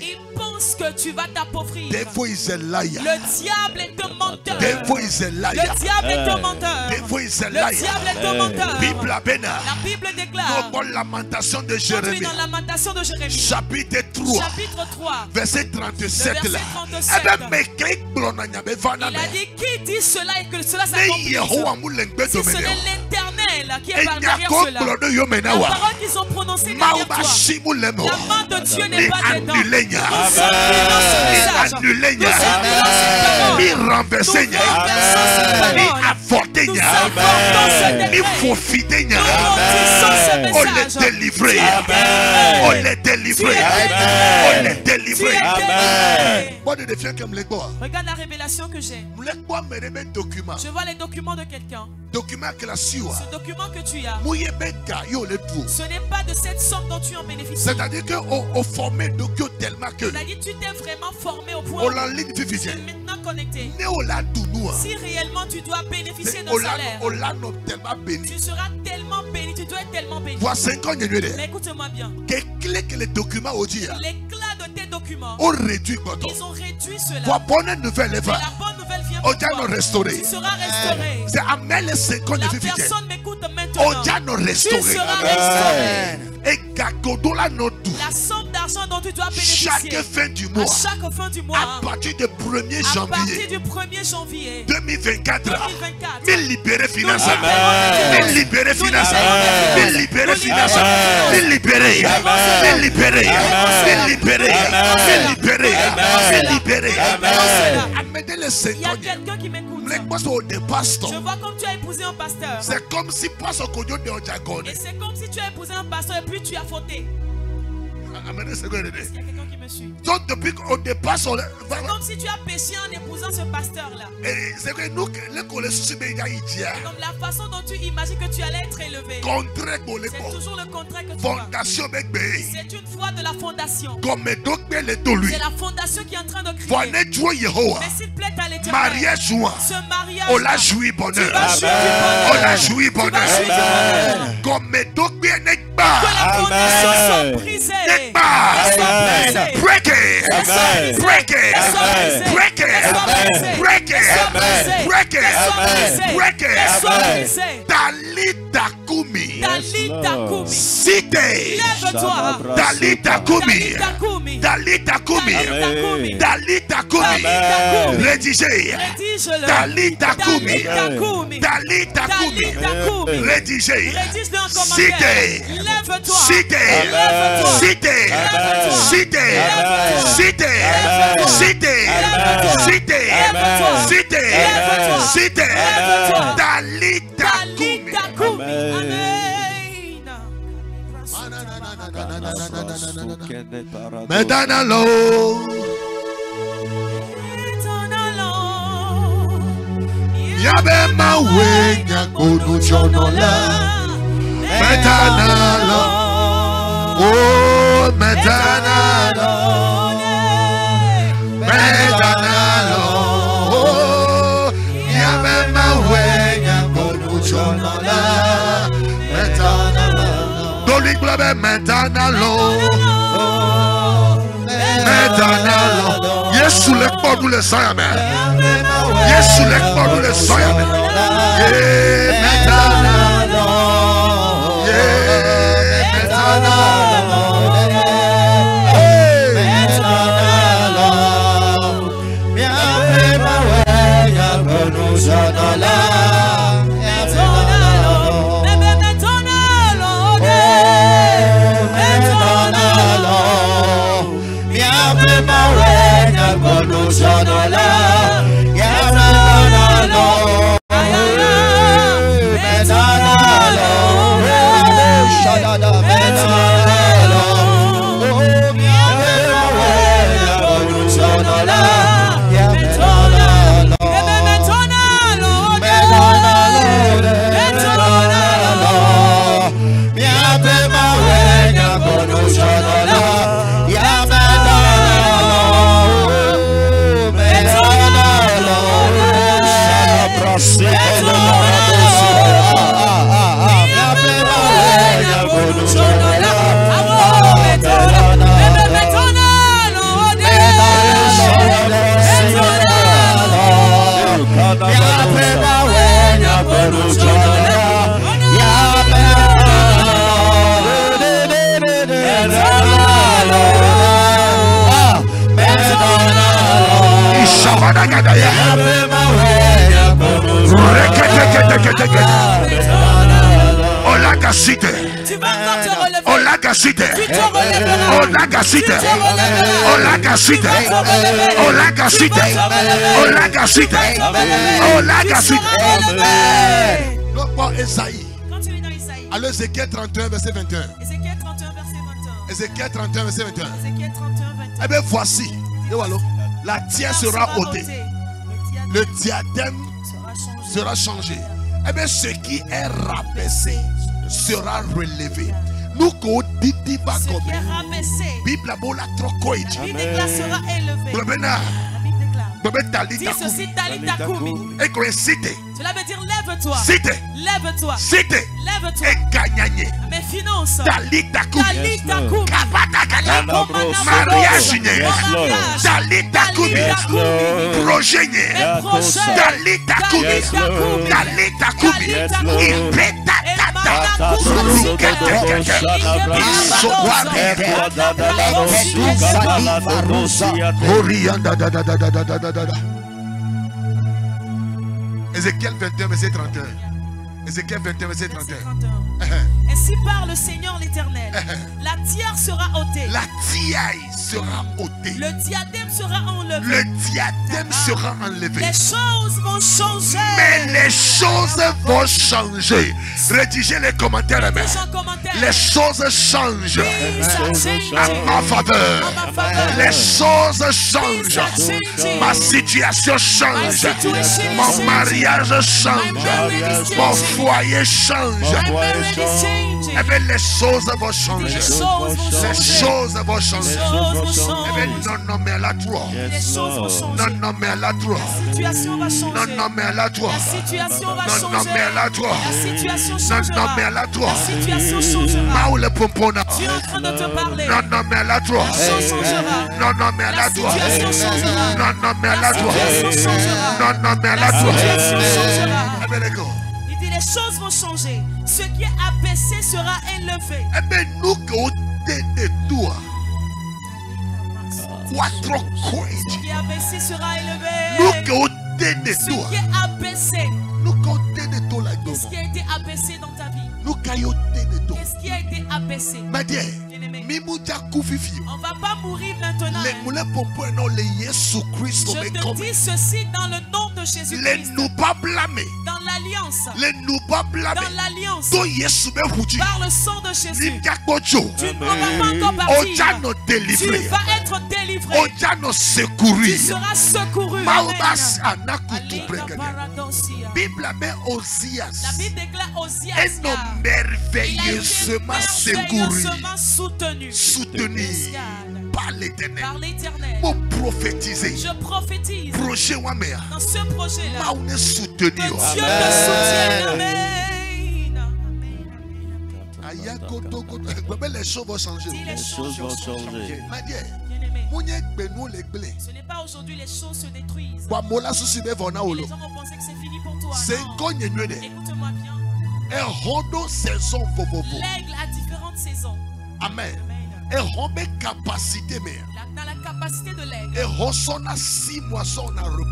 Il pense que tu vas t'appauvrir. Le diable est un menteur. Le diable est un menteur. Le diable est un menteur. La Bible déclare dans Lamentation de Jérémie, chapitre 3, verset 37. Il a dit qui dit cela et que cela s'accomplisse. Si ce n'est l'Éternel qui est derrière cela. La parole qu'ils ont prononcée derrière toi. La main de Dieu n'est pas dedans. Nous regarde la révélation que j'ai. Je vois les documents de quelqu'un. Ce document que tu as, ce n'est pas de cette somme dont tu en bénéficies. C'est-à-dire qu'on formé tellement que c'est-à-dire tu t'es vraiment formé au point où tu es maintenant connecté. Si réellement tu dois bénéficier d'un salaire, tu seras tellement béni, tu dois être tellement béni. Mais écoute-moi bien. L'éclat de tes documents, ils ont réduit cela. Mais la bonne nouvelle vient pour toi. Tu seras restauré. La personne m'écoute maintenant. Tu seras restauré. La somme d'argent dont tu dois bénéficier chaque fin du mois, à partir du 1er janvier 2024, me libérer financièrement, me libérer financièrement, me libérer financièrement, me libérer, me libérer, me libérer, me libérer, me libérer. Il y a quelqu'un qui m'écoute. Je vois comme tu as épousé un pasteur. C'est comme si Et c'est comme si tu as épousé un pasteur et puis tu as fauté. Est-ce qu'il y a quelqu'un qui me suit? C'est comme si tu as péché en épousant ce pasteur-là. C'est comme la façon dont tu imagines que tu allais être élevé. C'est toujours le contraire que tu vois. C'est une foi de la fondation. C'est la fondation qui est en train de crier. Mais s'il plaît à l'Éternel, ce mariage, on l'a joui bonheur. On l'a joui bonheur. Comme mes documents que les conditions sont brisées. Break it. Break it. Break it. Break it. Break it. Break it. Talita Kumi. Cité. Lève-toi. Talita Kumi. Talita Kumi. Talita Kumi. Rédigé. Talita Kumi. Talita Kumi. Rédigé. Cité. Lève-toi. Cité. Cité. Cité. Cité. Cité. Cité. Cité. Cité. Talita Kumi. Amen. Medanalo. Yabe mawe nyakono chonola. Medanalo. Oh, medanalo. Medanalo. Oh, yabe mawe nyakono chonola. Medanalo. Doli globe medanalo. Medanalo. Yesu le kodu le sayame. Yesu le kodu le sayame. Medanalo. Tu vas encore te relever. Tu te relever. Quand tu es dans Isaïe. Alors Ézéchiel 31 verset 21. Ézéchiel 31 verset 21. Ézéchiel 31 verset 21. Ézéchiel 31 21. Eh bien voici. La tiare sera ôtée. Le diadème sera changé. Eh bien ce qui est rabaissé sera relevé. Nous ce qui est rabaissé. Bible sera élevé. La Bible déclare. Dis ceci, Talita Kumi. Cela veut dire lève-toi. Lève-toi. Lève-toi. Mes finances. Talita Kumi. Mariage. Talita Kumi. Projet. Talita Kumi. Talita Kumi. Ézéchiel 21 verset 31. Ézéchiel 21 verset 31. Ainsi parle le Seigneur l'Éternel. La tiare sera ôtée. La tiare sera ôtée. Le diadème sera enlevé. Le diadème sera enlevé. Les choses vont changer. Mais les choses vont changer. Rédigez les commentaires. Les choses changent à ma faveur. Les choses changent. Ma situation change. Mon mariage change. Mon foyer change. Eh bien, les choses vont changer. Les choses vont changer. Eh bien, non, mais la toi. Non, mais la toi. Non, mais la toi. Non, mais la toi. Non, mais la toi. Maou le pompona. Tu es en train de te parler. Non, mais la toi. Non, mais la toi. Non, mais la toi. Non, mais la toi. Eh bien, les gars. Les choses vont changer. Ce qui est abaissé sera élevé. Eh bien, nous de toi. Ce qui est abaissé sera élevé. Nous de ce toi. qui est abaissé. Nous de toi. Qu'est-ce qui a été abaissé dans ta vie? Nous de toi. Qu'est-ce qui a été abaissé? On va pas mourir maintenant. Je te dis ceci dans le nom de Jésus-Christ. Dans l'alliance. Dans l'alliance. Par le sang de Jésus. Tu ne vas pas encore partir. Tu vas être délivré. Tu seras secouru. La Bible déclare Osias. Un homme merveilleusement secouru. Soutenu par l'Éternel. Pour prophétiser. Je prophétise. Projet dans ce projet-là. Que Dieu te soutienne. Amen. Les choses vont changer. Les choses vont changer. Ce n'est pas aujourd'hui les choses se détruisent. Les gens vont penser que c'est fini pour toi. Écoute-moi bien. L'aigle a différentes saisons. Amen. Dans la capacité de l'aigle.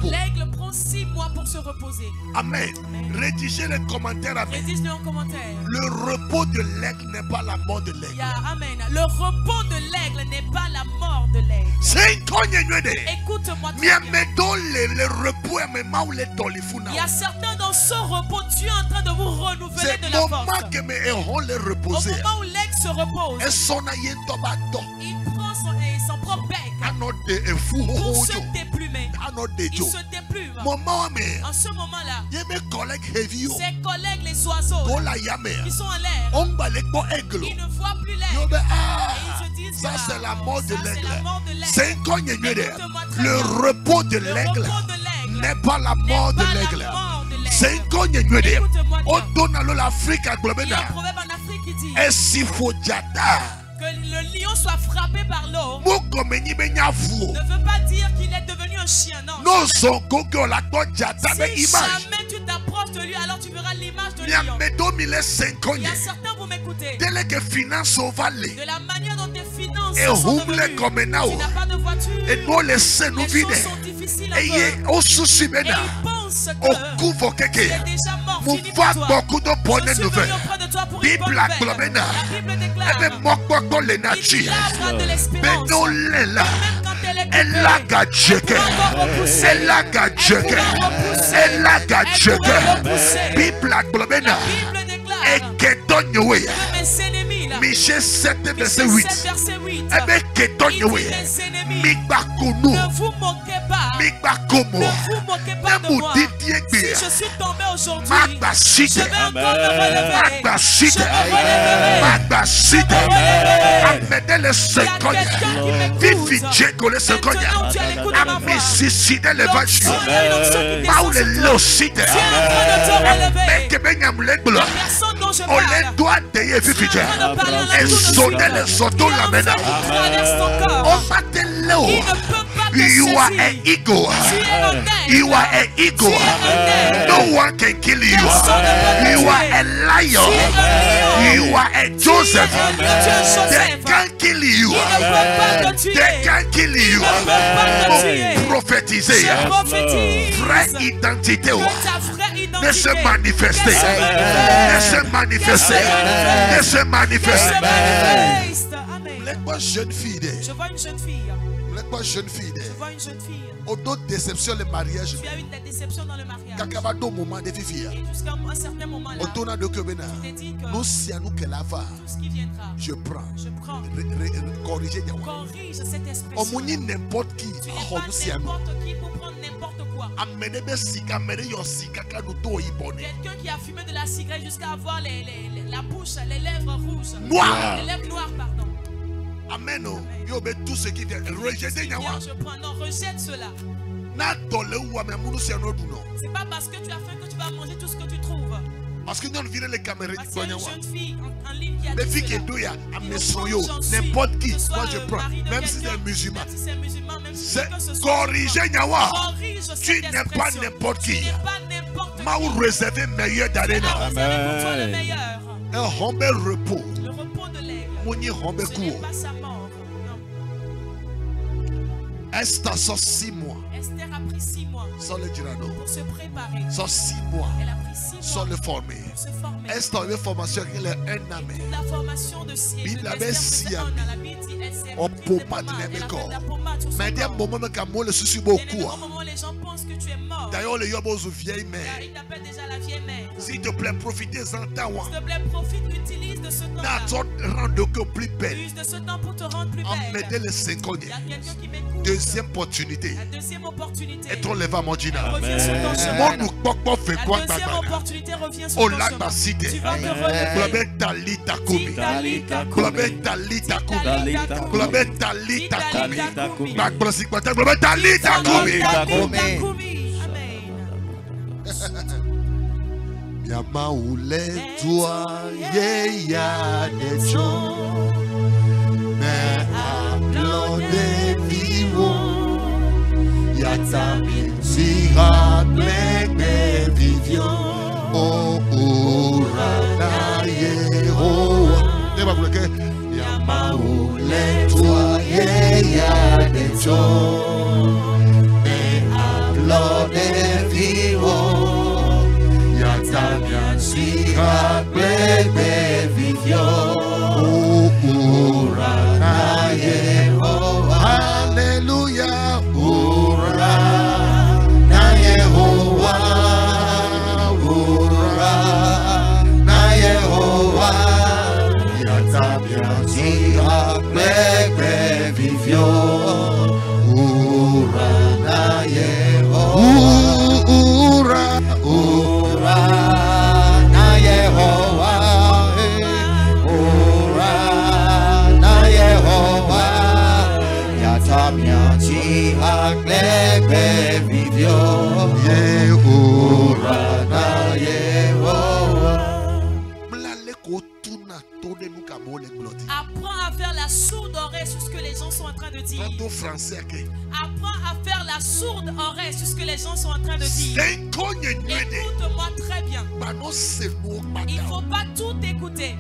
L'aigle prend 6 mois pour se reposer. Amen. Rédigez les commentaires. Rédige-le en commentaire. Le repos de l'aigle n'est pas la mort de l'aigle. Amen. Le repos de l'aigle n'est pas la mort de l'aigle. Écoute-moi très bien. Il y a certains dans ce repos, Dieu est en train de vous renouveler de la force. Au moment où l'aigle se repose, il prend son propre bec pour se déplumer. Il se déplume. En ce moment-là, ses collègues les oiseaux qui sont en l'air, ils ne voient plus l'aigle. Et ils se disent, ça c'est la mort de l'aigle. Le repos de l'aigle n'est pas la mort de l'aigle. C'est un cogne. On donne à l'Afrique à Globena. Il y a un proverbe en Afrique qui dit que le lion soit frappé par l'eau ne veut pas dire qu'il est devenu un chien. Non. Si jamais tu t'approches de lui, alors tu verras l'image de lion. Il y a certains, vous m'écoutez, de la manière dont tes finances sont devenues. Tu n'as pas de voiture. Les choses sont difficiles recule un peu. Et il pense que tu es déjà mort, fini pour toi. Je suis venu auprès de toi pour une bonne nouvelle. La Bible déclare qu'il lavera de l'espérance. Même quand elle est coupée, elle pourra encore repousser. Elle pourra repousser. La Bible déclare que mes ennemis là, Michée 7 verset 8. Il dit mes ennemis, ne vous moquez pas. Ne vous moquez pas de moi. Si je suis tombé aujourd'hui, je vais encore me relever. Je me relèverai. Il y a quelqu'un qui m'écoute. Maintenant tu es à l'écoute de ma voix. Donc tu as une onction qui descend sur toi. Tu es en train de te relever. La personne dont je parle, tu es en train de parler à tout de suite. Tu es en train de traverser ton corps. Il ne peut pas te You are an saisir. eagle. Tu es un aigle. You are an eagle. Tu es un aigle. No one can kill you. Personne ne peut te You are tuer. a lion. Tu es un lion. You are a Joseph. Tu es un They Joseph. can't kill you. Ils ne peuvent pas te tuer. They can't kill Ils you. ne peuvent pas te tuer. Prophétiser. Je prophétise Vraie identité. que ta vraie identité Ne se manifester. qu'elle Ne se manifester. Ne se manifester. manifeste. Amen. Vous n'êtes pas jeune fille. Je vois une jeune fille. Vous n'êtes pas jeune fille. Je vois une jeune fille. Au d'autres déceptions, le mariage. Tu as eu des déceptions dans le mariage. Kakabado moment de vivre. Et jusqu'à un certain moment là, Autour de Kebena. tu t'es dit que Nous si à nous qu'elle a va. tout ce qui viendra, Je prends. je prends. Corriger. Corrige cette expression. On m'a dit n'importe qui. Tu n'es pas n'importe qui pour prendre n'importe quoi. Quelqu'un qui a fumé de la cigarette jusqu'à avoir la bouche, les lèvres rouges. Noires. Les lèvres noires, pardon. Amen. Yo be tout ce qui vient. Rejeter Viens, nyawa. je prends. Non, rejette cela. Na tole ou ame munu si anodu no. C'est pas parce que tu as faim que tu vas manger tout ce que tu trouves. Parce que nous vire les caméras Parce qu'il y a une nyawa. jeune fille en ligne qui a Les dit filles qui cela. do ya Il ame nous soyo prend, j'en suis. n'importe qui. Que ce soit Moi je le prends. mari de Même si c'est quelqu'un, un musulman. même si c'est un musulman, même si C'est quelqu'un se soit corriger nyawa. corrige cette Tu n'es pas expression. n'importe Tu qui. n'es pas n'importe Ma ou qui. réserver meilleur Tu as d'arena. réservé pour toi le meilleur. Un humble repos. Le repos de l'aigle. Moni humble Ce n'est court. pas sa mort. Non. Esther sort 6 mois. Esther a pris 6 mois Sans le dirano. pour se préparer. Sort 6 mois. Elle a pris 6 Sans mois le former. pour se former. Esther avait formation il est un an. Toute la formation de Bible avait Esther faisait si un an. La Bible dit elle s'est On pris peut des pas pommades. te Elle l'aimer a corps. fait de la pommade sur son Mais il y a un corps. moment où le souci Et beaucoup. au moment où les gens pensent que tu es mort, D'ailleurs, le yob aux vieilles mères. ils t'appellent déjà la vieille mère. S'il te plaît, profitez-en temps. S'il te plaît, profite, utilise de ce temps-là. N'a-t-on rendre que plus belle. Use de ce temps pour te rendre plus En belle. m'aider les 5 Il y a quelqu'un qui m'écoute. Deuxième opportunité. La deuxième opportunité Et on lève à mon dîner. revient sur ton Mon chemin. nous pas fait La quoi, deuxième papa? opportunité revient sur Oh, ton la chemin. basité. Tu vas te relever. Globe talita kumi. Talita Globe talita kumi. Talita Globe talita kumi. Talita kumi. Back prosik bata. Globe talita kumi. Talita kumi. Amen. Yama ule toi ye ya de jo. Mais aplode vivo. Yata sira blek vivio. Oh ura ye ho. Ne va bloquer. Yama ule toi ye ya de jo. Mais aplode vivo. Yatanya sira plebe vivio. Ura na Yehowa. Hallelujah. Ura na Yehowa. Ura na Yehowa. Yatanya sira plebe vivio. Ura na Yehowa. Ura na Yehowa, ura na Yehowa, yatamya chi aklebe vivyo, ura na Yehowa. Apprends à faire la sourde oreille sur ce que les gens sont en train de dire. Apprends à faire la sourde oreille sur ce que les gens sont en train de dire. Écoute-moi très bien. Il ne faut pas tout écouter.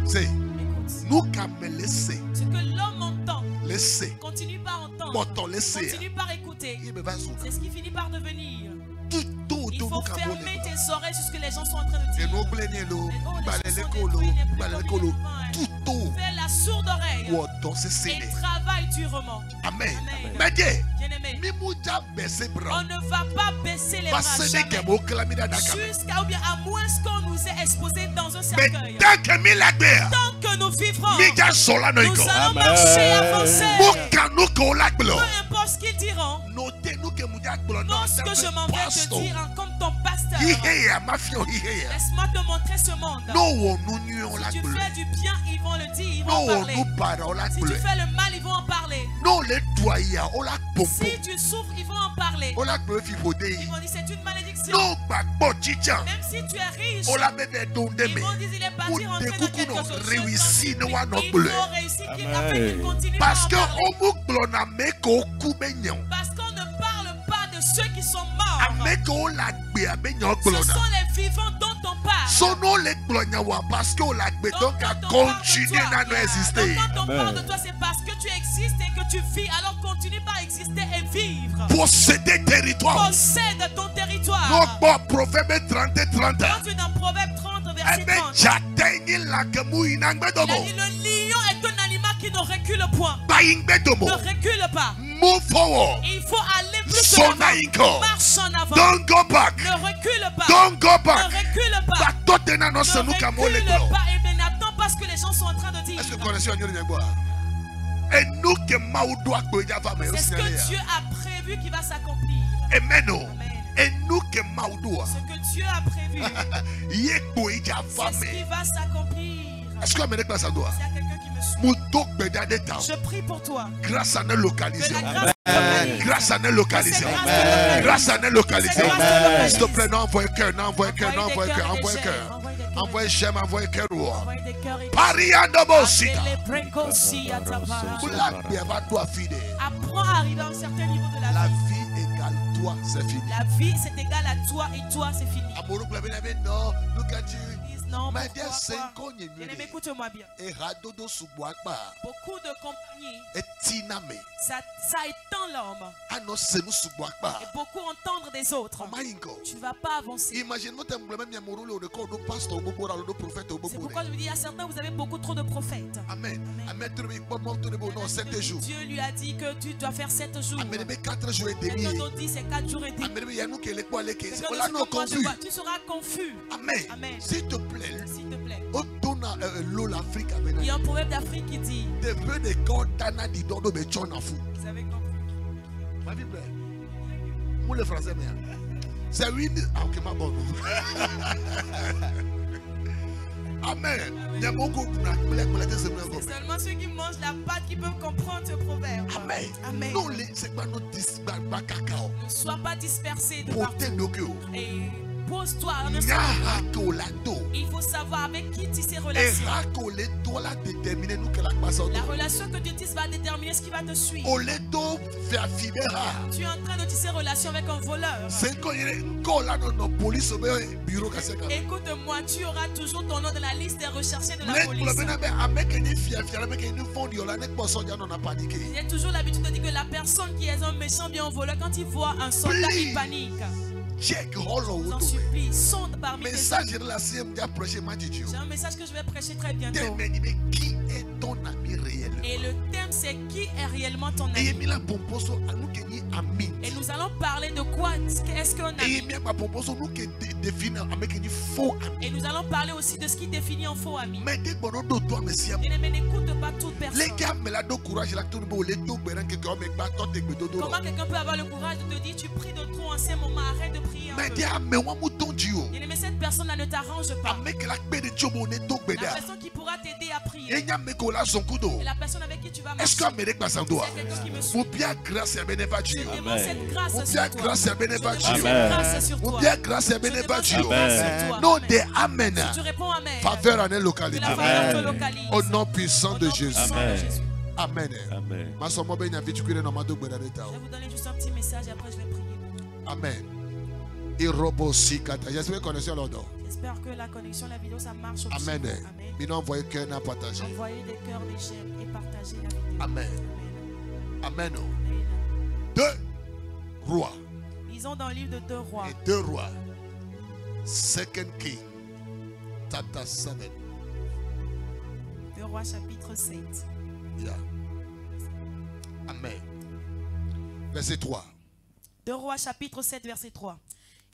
C'est Écoute. nous qui me laissé. Ce que l'homme entend, Laissez. continue pas à entendre. entendre. Continue par écouter. C'est ce qui finit par devenir. Il faut fermer tes oreilles sur ce que les gens sont en train de dire. Fais la sourde oreille et travaille durement. Amen. On ne va pas baisser les bras jamais. Jusqu'à ou bien à moins qu'on nous ait exposé dans un cercueil. Tant que nous vivrons, nous allons marcher et avancer. Peu importe ce qu'ils diront. Non, ce que je m'en vais te dire comme ton pasteur. Laisse-moi te montrer ce monde. Si tu fais du bien, ils vont le dire, ils vont parler. Si tu fais le mal, ils vont en parler. Si tu souffres, ils vont en parler. Ils vont dire c'est une malédiction. Même si tu es riche, ils vont dire il est parti rentrer dans quelque chose. Il faut réussir afin qu'il continue à en parler. Parce qu'on ne parle pas de ceux qui sont morts. Ce sont les vivants dont on parle. Donc quand on parle de toi, c'est parce que tu existes et que tu vis. Alors continue par exister et vivre. Posséder territoire. Possède ton territoire. Proverbe 30. Quand tu es dans Proverbe 30, verset 30. Il a dit le lion est un animal qui ne recule point. Ne recule pas. Move forward. Il faut aller plus en avant. Marche en avant. Don't go back. Ne recule pas. Don't go back. Ne recule pas. Ne recule pas. Et bien n'attends pas ce que les gens sont en train de dire. Est-ce que vous connaissez c'est ce que Dieu a prévu qui va s'accomplir. Amen. Ce que Dieu a prévu, c'est ce qui va s'accomplir. Est-ce que Amérique ça doit? S'il y a quelqu'un qui me suit, je prie pour toi. Grâce à une localisation. Grâce à une localisation. Grâce Grâce à une localisation. S'il te plaît, non, envoie cœur, non, envoie cœur, non, envoie cœur, envoie cœur. Envoie j'aime, envoie cœur. Paria Dobosita. Apprends à arriver à un certain niveau de la vie. La vie égale toi, c'est fini. La vie, c'est égal à toi et toi, c'est fini. Non, écoute-moi bien. Beaucoup de compagnies, ça étend l'homme. Et beaucoup entendre des autres. Tu ne vas pas avancer. C'est pourquoi je me dis à certains, vous avez beaucoup trop de prophètes. Amen. Dieu lui a dit que tu dois faire 7 jours. Quelqu'un d'autre dit c'est 4 jours et demi. Tu seras confus. Amen. S'il te plaît. S'il te plaît. Il y a un proverbe d'Afrique qui dit. Vous avez compris. Vous les Français, c'est oui. Ok, ma bonne. Amen. C'est seulement ceux qui mangent la pâte qui peuvent comprendre ce proverbe. Amen. Amen. Ne sois pas dispersé de partout. Et pose-toi un instant. Il faut savoir avec qui tisser relation. La relation que tu tisses va déterminer ce qui va te suivre. Tu es en train de tisser relation avec un voleur. Écoute-moi, tu auras toujours ton nom dans la liste des recherchés de la police. J'ai toujours l'habitude de dire que la personne qui est un méchant bien un voleur, quand il voit un soldat, il panique. J'en supplie, sonde parmi les hommes. J'ai un message que je vais prêcher très bientôt. Qui est ton ami réel? Et le thème c'est qui est réellement ton ami. Et nous allons parler de quoi est-ce qu'un ami. Et nous allons parler aussi de ce qui définit un faux ami. Mais n'écoute pas toute personne. Comment quelqu'un peut avoir le courage de te dire tu pries de trop en ces moments, arrête de prier un peu. Mais cette personne-là ne t'arrange pas. La personne qui pourra t'aider à prier. Et la personne avec qui tu vas marcher. Est-ce que Amérique passe en doigt? Mon bien grâce et bénédiction. Mon grâce et bénédiction. Mon bien grâce et bénédiction. Non de Amen. Si tu réponds Amen. Faveur en localité. Au nom puissant de Jésus. Amen. Je vais vous donner juste un petit message et après je vais prier. Amen. J'espère que la connexion, la vidéo, ça marche aussi. Amen. Envoyez des cœurs, des j'aime et partagez la vidéo. Amen. Amen. Rois. Lisons dans le livre de 2 Rois. Et 2 Rois. 2 King. Chapter 7. 2 Rois chapitre 7. Yeah. Amen. Verset 3. 2 Rois chapitre 7 verset 3.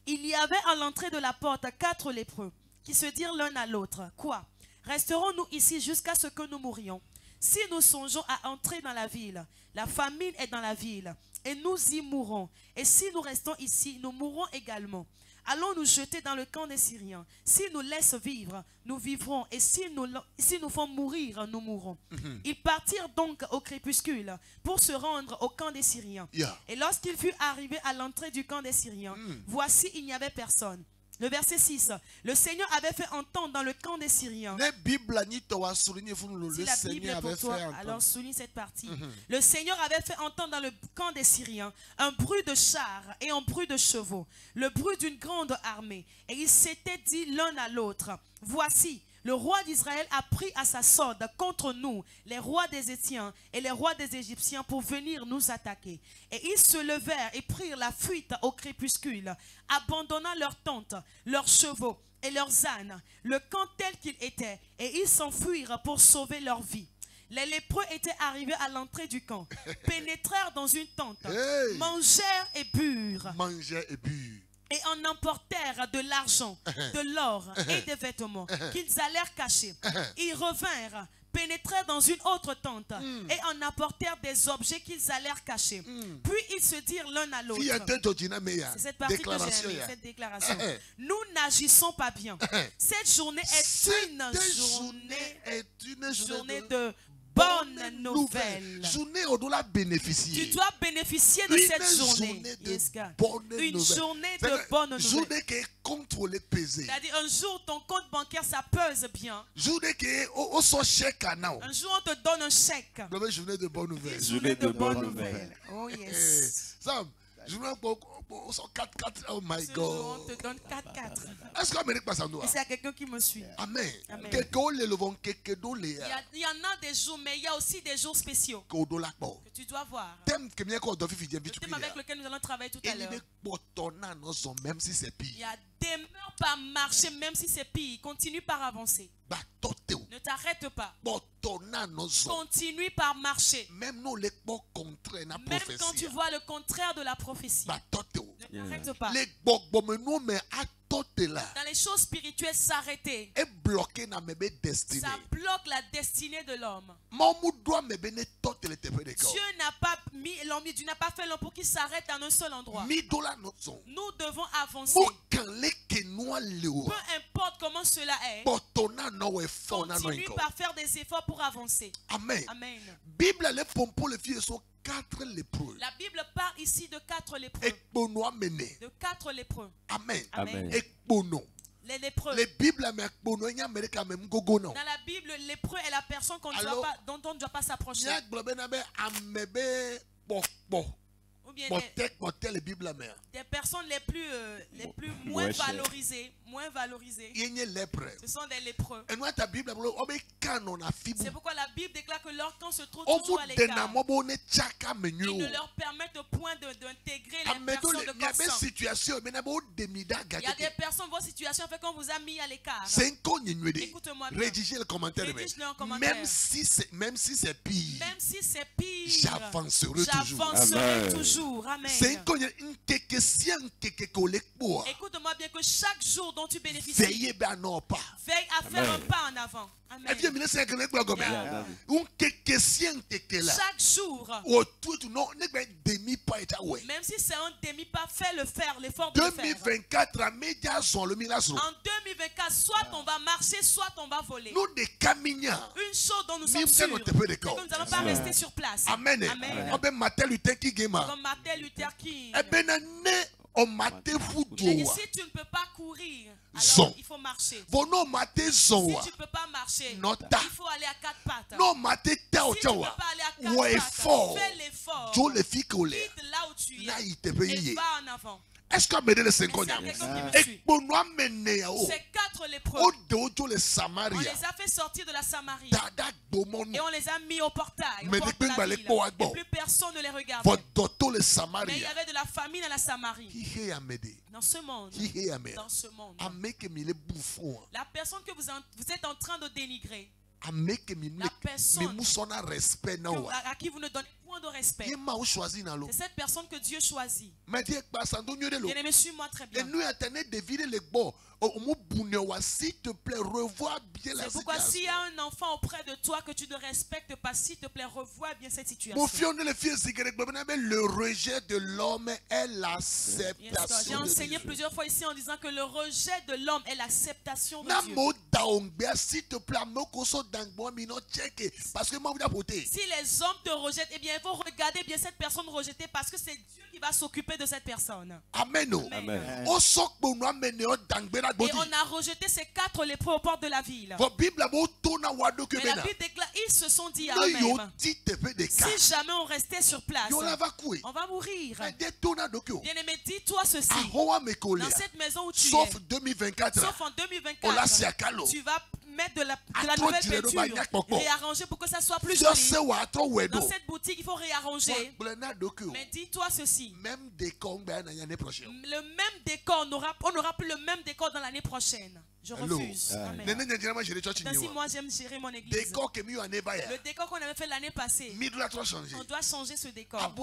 Il y avait à l'entrée de la porte 4 lépreux qui se dirent l'un à l'autre. Quoi? Resterons-nous ici jusqu'à ce que nous mourions? Si nous songeons à entrer dans la ville, la famine est dans la ville, et nous y mourrons. Et si nous restons ici, nous mourrons également. Allons nous jeter dans le camp des Syriens. S'ils nous laissent vivre, nous vivrons. Et s'ils nous font mourir, nous mourrons. Ils partirent donc au crépuscule pour se rendre au camp des Syriens. Et lorsqu'ils furent arrivés à l'entrée du camp des Syriens, voici, il n'y avait personne. Le verset 6. Le Seigneur avait fait entendre dans le camp des Syriens. Si la Bible est pour toi, alors souligne cette partie. Le Seigneur avait fait entendre dans le camp des Syriens un bruit de chars et un bruit de chevaux, le bruit d'une grande armée. Et ils s'étaient dit l'un à l'autre, voici, le roi d'Israël a pris à sa sorte contre nous les rois des Étiens et les rois des Égyptiens pour venir nous attaquer. Et ils se levèrent et prirent la fuite au crépuscule, abandonnant leurs tentes, leurs chevaux et leurs ânes, le camp tel qu'il était, et ils s'enfuirent pour sauver leur vie. Les lépreux étaient arrivés à l'entrée du camp, pénétrèrent dans une tente, mangèrent et burent. Et en emportèrent de l'argent, de l'or et des vêtements qu'ils allèrent cacher. Ils revinrent, pénétrèrent dans une autre tente et en apportèrent des objets qu'ils allèrent cacher. Puis ils se dirent l'un à l'autre. C'est cette partie que j'ai aimée, cette déclaration. Nous n'agissons pas bien. Cette journée est une journée de bonne nouvelle. Tu dois bénéficier de cette journée. Une journée de bonne nouvelle. C'est-à-dire un jour ton compte bancaire ça pèse bien. Un jour on te donne un chèque. Journée de bonne nouvelle. Journée de bonne nouvelle. Oh yes. Oh my God. On te donne 4-4. Est-ce qu'Amérique passe en noir? Et c'est à quelqu'un qui me suit. Amen. Amen. Il y en a des jours, mais il y a aussi des jours spéciaux que tu dois voir. Le thème avec lequel nous allons travailler tout à l'heure. Même si c'est pire. Il y a demeure par marcher, même si c'est pire. Continue par avancer. Ne t'arrête pas. Continue par marcher. Même quand tu vois le contraire de la prophétie. Ne t'arrête pas. Dans les choses spirituelles, s'arrêter. Ça bloque la destinée de l'homme. Dieu n'a pas fait l'homme pour qu'il s'arrête à un seul endroit. Nous devons avancer. Peu importe comment cela est. Continue par faire des efforts pour avancer. Amen. Amen. La Bible parle ici de 4 lépreux. De 4 lépreux. Amen. Amen. Les lépreux. Dans la Bible, lépreux est la personne dont on ne doit pas s'approcher. Ou bien des personnes les plus moins valorisées. Ce sont des lépreux. C'est pourquoi la Bible déclare que leur camp se trouve toujours à l'écart. Ils ne leur permettent point d'intégrer les personnes de corps sain. Il y a des personnes, vos situations fait qu'on vous a mis à l'écart. Écoute-moi bien. Rédigez-le en commentaire. Même si c'est pire, j'avancerai toujours. Amen. Écoute-moi bien que chaque jour dont tu bénéficies, veille à faire un pas en avant. Amen. Chaque jour, même si c'est un demi-pas, fais l'effort de le faire. En 2024, soit on va marcher, soit on va voler. Une chose dont nous sommes sûrs, c'est que nous n'allons pas rester sur place. Amen. Comme Martin Luther King. Il a dit, si tu ne peux pas courir, alors il faut marcher. Si tu ne peux pas marcher, il faut aller à 4 pattes. Si tu ne peux pas aller à 4 pattes, fais l'effort. Quitte là où tu es. Et va en avant. Est-ce qu'on me dit le 5 ans? Ces 4 lépreux, on les a fait sortir de la Samarie. Et on les a mis au portail, aux portes de la ville. Et plus personne ne les regardait. Mais il y avait de la famine à la Samarie. Dans ce monde, la personne que vous êtes en train de dénigrer, la personne à qui vous ne donnez point de respect, c'est cette personne que Dieu choisit. Bien-aimé, suis-moi très bien. S'il te plaît, revois bien la situation. C'est pourquoi s'il y a un enfant auprès de toi que tu ne respectes pas, s'il te plaît, revois bien cette situation. Le rejet de l'homme est l'acceptation. J'ai enseigné plusieurs fois ici en disant que le rejet de l'homme est l'acceptation de Dieu. S'il te plaît, si les hommes te rejettent, eh bien, il faut regarder bien cette personne rejetée parce que c'est Dieu qui va s'occuper de cette personne. Amen. Amen. Et on a rejeté ces 4 lépreux aux portes de la ville. Mais la Bible déclare, ils se sont dit à eux-mêmes, si jamais on restait sur place, on va mourir. Bien-aimé, dis-toi ceci. Dans cette maison où tu es, sauf en 2024, tu vas mettre de la nouvelle peinture, réarranger pour que ça soit plus joli. Dans cette boutique, il faut réarranger. Mais dis-toi ceci. Le même décor, on n'aura plus le même décor dans l'année prochaine. Je refuse. Ainsi, moi, j'aime gérer mon église. Le décor qu'on avait fait l'année passée, on doit changer ce décor.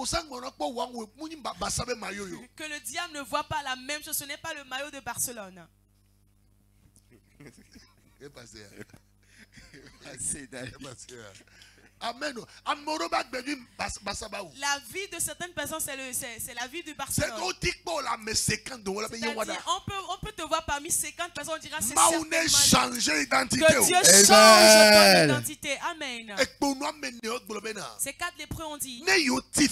Que le diable ne voit pas la même chose. Ce n'est pas le maillot de Barcelone. Amen. La vie de certaines personnes, c'est la vie du Barcelone. On peut te voir parmi 50 personnes, on dira c'est que Dieu change ton identité. Amen. Ces 4 lépreux ont dit, si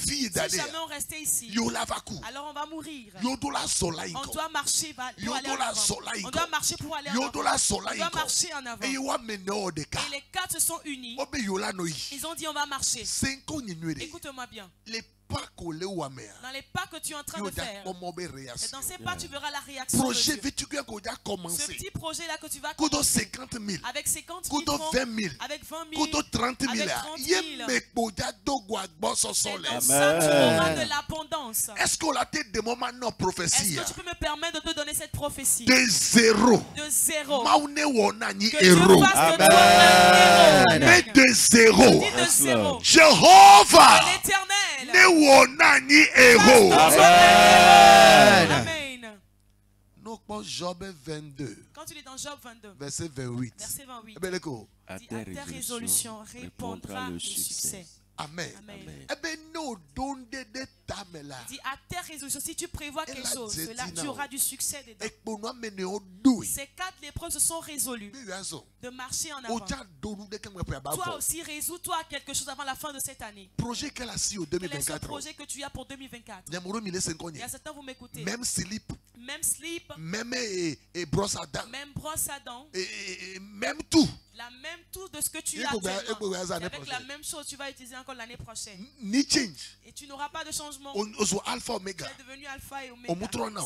jamais on restait ici, alors on va mourir. On doit marcher pour aller en avant. On doit marcher pour aller en avant. On doit marcher en avant. Et les 4 se sont unis. Ils ont dit on va marcher. Écoute-moi bien. Dans les pas que tu es en train de faire, et dans ces pas tu verras la réaction de Dieu. Ce petit projet là que tu vas commencer avec 50 000 francs, avec 20 000, avec 30 000, et dans ça tu auras de l'abondance. Est-ce que tu peux me permettre de te donner cette prophétie? De zéro. Que Dieu fasse de toi un héros. Mais de zéro. De zéro. Jéhovah. L'Éternel. Amen. Job 22. Quand tu es dans Job 22, verset 28. Verset 28. Dis, à ta résolution répondra le succès. Amen. Dis à tes résolutions, si tu prévois quelque chose, tu auras du succès dedans. Ces 4 lépreux se sont résolus de marcher en avant. Toi aussi, résous-toi à quelque chose avant la fin de cette année. Quel est ce projet que tu as pour 2024? Il y a certains, vous m'écoutez. Même slip, même brosse à dents, même tout. La même tout de ce que tu as actuellement. Avec la même chose, tu vas utiliser encore l'année prochaine. Et tu n'auras pas de changement. Tu es devenu alpha et oméga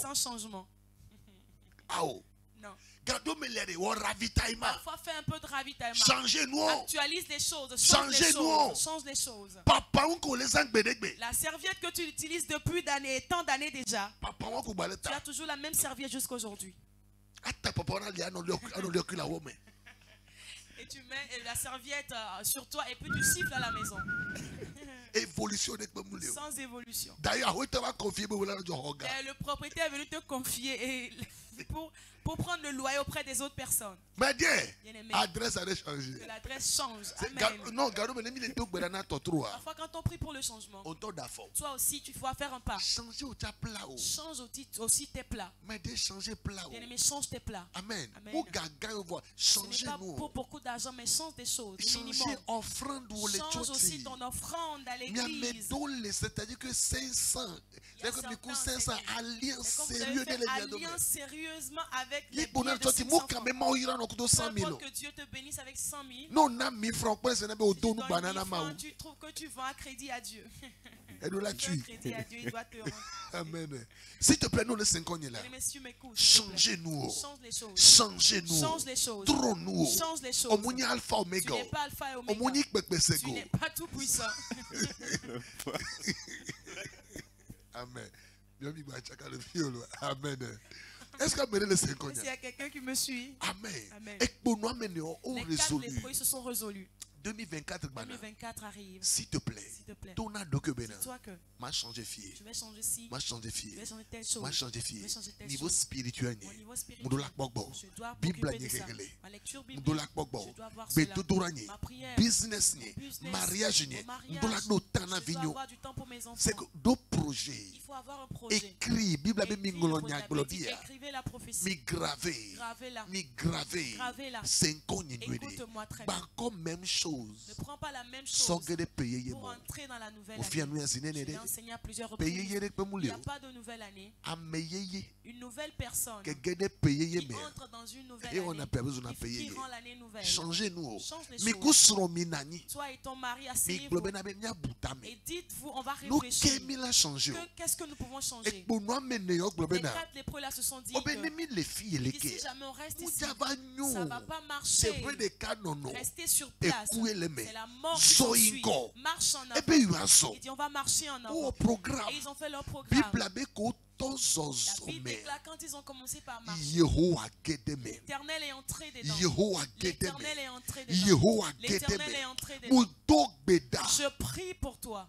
sans changement. Non. Parfois, fais un peu de ravitaillement. Changez-nous. Actualise les choses. Change les choses. La serviette que tu utilises depuis tant d'années déjà, tu as toujours la même serviette jusqu'à aujourd'hui. Et tu mets la serviette sur toi et puis tu siffles à la maison. Sans évolution. D'ailleurs, le propriétaire est venu te confier pour prendre le loyer auprès des autres personnes. L'adresse a changé. Que l'adresse change. Parfois, quand on prie pour le changement, toi aussi, tu dois faire un pas. Change aussi tes plats. Bien-aimé, change tes plats. Amen. Ce n'est pas pour beaucoup d'argent, mais change des choses. Change aussi ton offrande à l'église. C'est-à-dire que 500. C'est-à-dire que alliance sérieuse de alliance sérieusement avec les billets de 500 francs. Que Dieu te bénisse avec 100 000. Non, 1000 francs. Tu trouves que tu vends à crédit à Dieu. Elle doit la tuer. Il doit te rendre. Amen. S'il te plaît, nous les 5 ans là. Changez-nous. Changez-nous. Changez-nous. Trône-nous. Change les choses. Omoni alpha omega. Tu n'es pas alpha et oméga. Omoni kpekpesego. Tu n'es pas tout puissant. Amen. Amen. Est-ce qu'il y a les 5 ans? S'il y a quelqu'un qui me suit. Amen. Les 4 lépreux se sont résolus. 2024 arrive. S'il te plaît. Dis-toi que m'a changé fier. Je vais changer ci. M'a changé fier. Je vais changer telle chose. M'a changé fier. Je vais changer telle Niveau chose. spirituel. Mon niveau spirituel. Je dois Bible m'occuper de ça. Ma lecture biblique. Je dois voir cela. Ma prière. Business. Mariage. Je dois avoir du temps pour mes enfants. C'est que d'autres projets. Il faut avoir un projet. Écrit. Bible écrivez la prophétie. Mi gravé. Gravez-la. 5 ans. Écoute-moi très bien. Encore même chose. Ne prends pas la même chose pour entrer dans la nouvelle année. Je l'ai enseigné à plusieurs reprises. Il n'y a pas de nouvelle année. Une nouvelle personne qui entre dans une nouvelle année, qui rend l'année nouvelle. Changez-nous. Change les choses. Toi et ton mari, asseyez-vous et dites-vous, on va réfléchir. Qu'est-ce que nous pouvons changer? Les 4 lépreux là se sont dit que si jamais on reste ici, ça ne va pas marcher. Restez sur place. C'est la mort qui s'ensuit. Marche en avant. Il dit on va marcher en avant. Et ils ont fait leur programme. La Bible déclare quand ils ont commencé par marcher, l'Éternel est entré dedans. L'Éternel est entré dedans. L'Éternel est entré dedans. Je prie pour toi,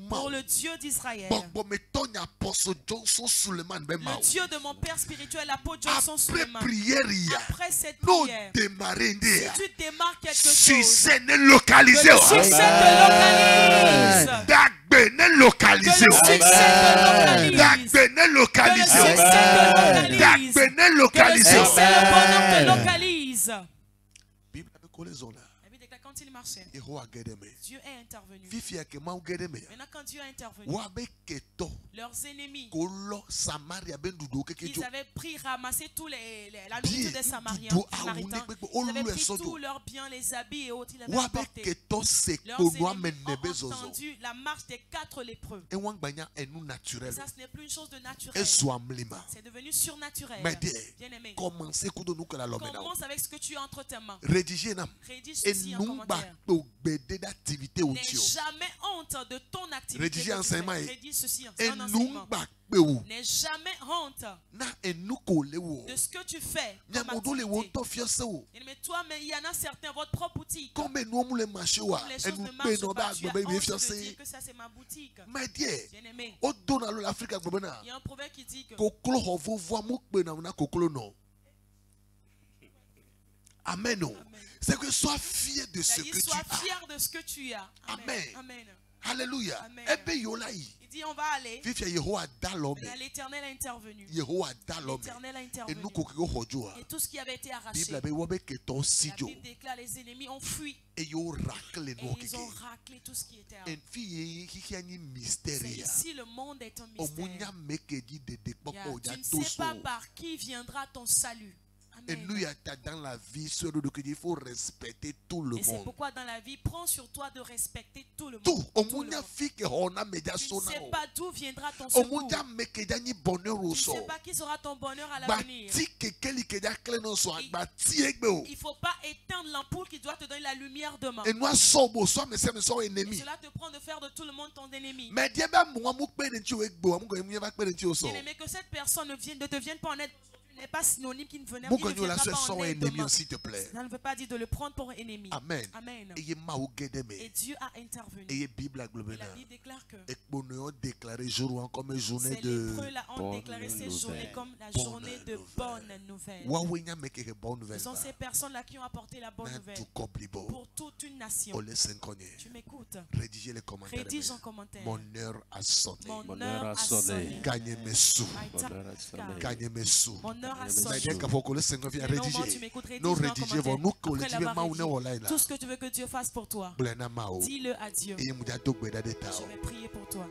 pour le Dieu d'Israël, le Dieu de mon père spirituel, l'apôtre Johnson Suleiman. Après cette prière, si tu démarres quelque chose, succès te localise. Que le succès te localise. Quand il marchait, Dieu est intervenu. Maintenant, quand Dieu est intervenu, leurs ennemis, ils avaient pris, ramassé tous la nourriture des Samaritains. Ils avaient pris tous leurs biens, les habits et autres. Ils avaient apporté. Leurs ennemis ont entendu la marche des 4 lépreux. Et ça, ce n'est plus une chose de naturel. C'est devenu surnaturel. Bien-aimé, commence avec ce que tu as entre tes mains. Rédige ceci en commentaire. N'aie jamais honte de ton activité. Rédige ceci en enseignement. N'aie jamais honte de ce que tu fais comme activité. Mais toi, mais il y en a certains, votre propre boutique. Comme les choses ne marchent pas, tu as honte de dire que ça c'est ma boutique. Bien-aimé, il y a un proverbe qui dit que Amen. C'est que sois fier de ce que tu as. Sois fier de ce que tu as. Amen. Amen. Alléluia. Amen. Il dit on va aller. L'Éternel a intervenu. L'Éternel a intervenu. Et tout ce qui avait été arraché, la Bible déclare les ennemis ont fui. Et ils ont raclé tout ce qui était arraché. C'est ici le monde est un mystère. Tu ne sais pas par qui viendra ton salut. Et nous, dans la vie, il faut respecter tout le monde. Et c'est pourquoi dans la vie, prends sur toi de respecter tout le monde. Tout. Tu ne sais pas d'où viendra ton secours. Tu ne sais pas qui sera ton bonheur à l'avenir. Il ne faut pas éteindre l'ampoule qui doit te donner la lumière demain. Et cela te prend de faire de tout le monde ton ennemi. Mais que cette personne ne devienne pas en aide. N'est pas synonyme qui ne viendra pas en aide demain. Ça ne veut pas dire de le prendre pour ennemi. Amen. Amen. Et Dieu a intervenu. Et la Bible déclare que ces lépreux-là ont déclaré ces journées comme la journée de bonne nouvelle. Ce sont ces personnes-là qui ont apporté la bonne nouvelle pour toute une nation. Tu m'écoutes? Rédige en commentaire. Mon heure a sonné. Mon heure a sonné. Gagne mes sous. Gagne mes sous. Tout ce que tu veux que Dieu fasse pour toi, dis-le à Dieu. Je vais prier pour toi.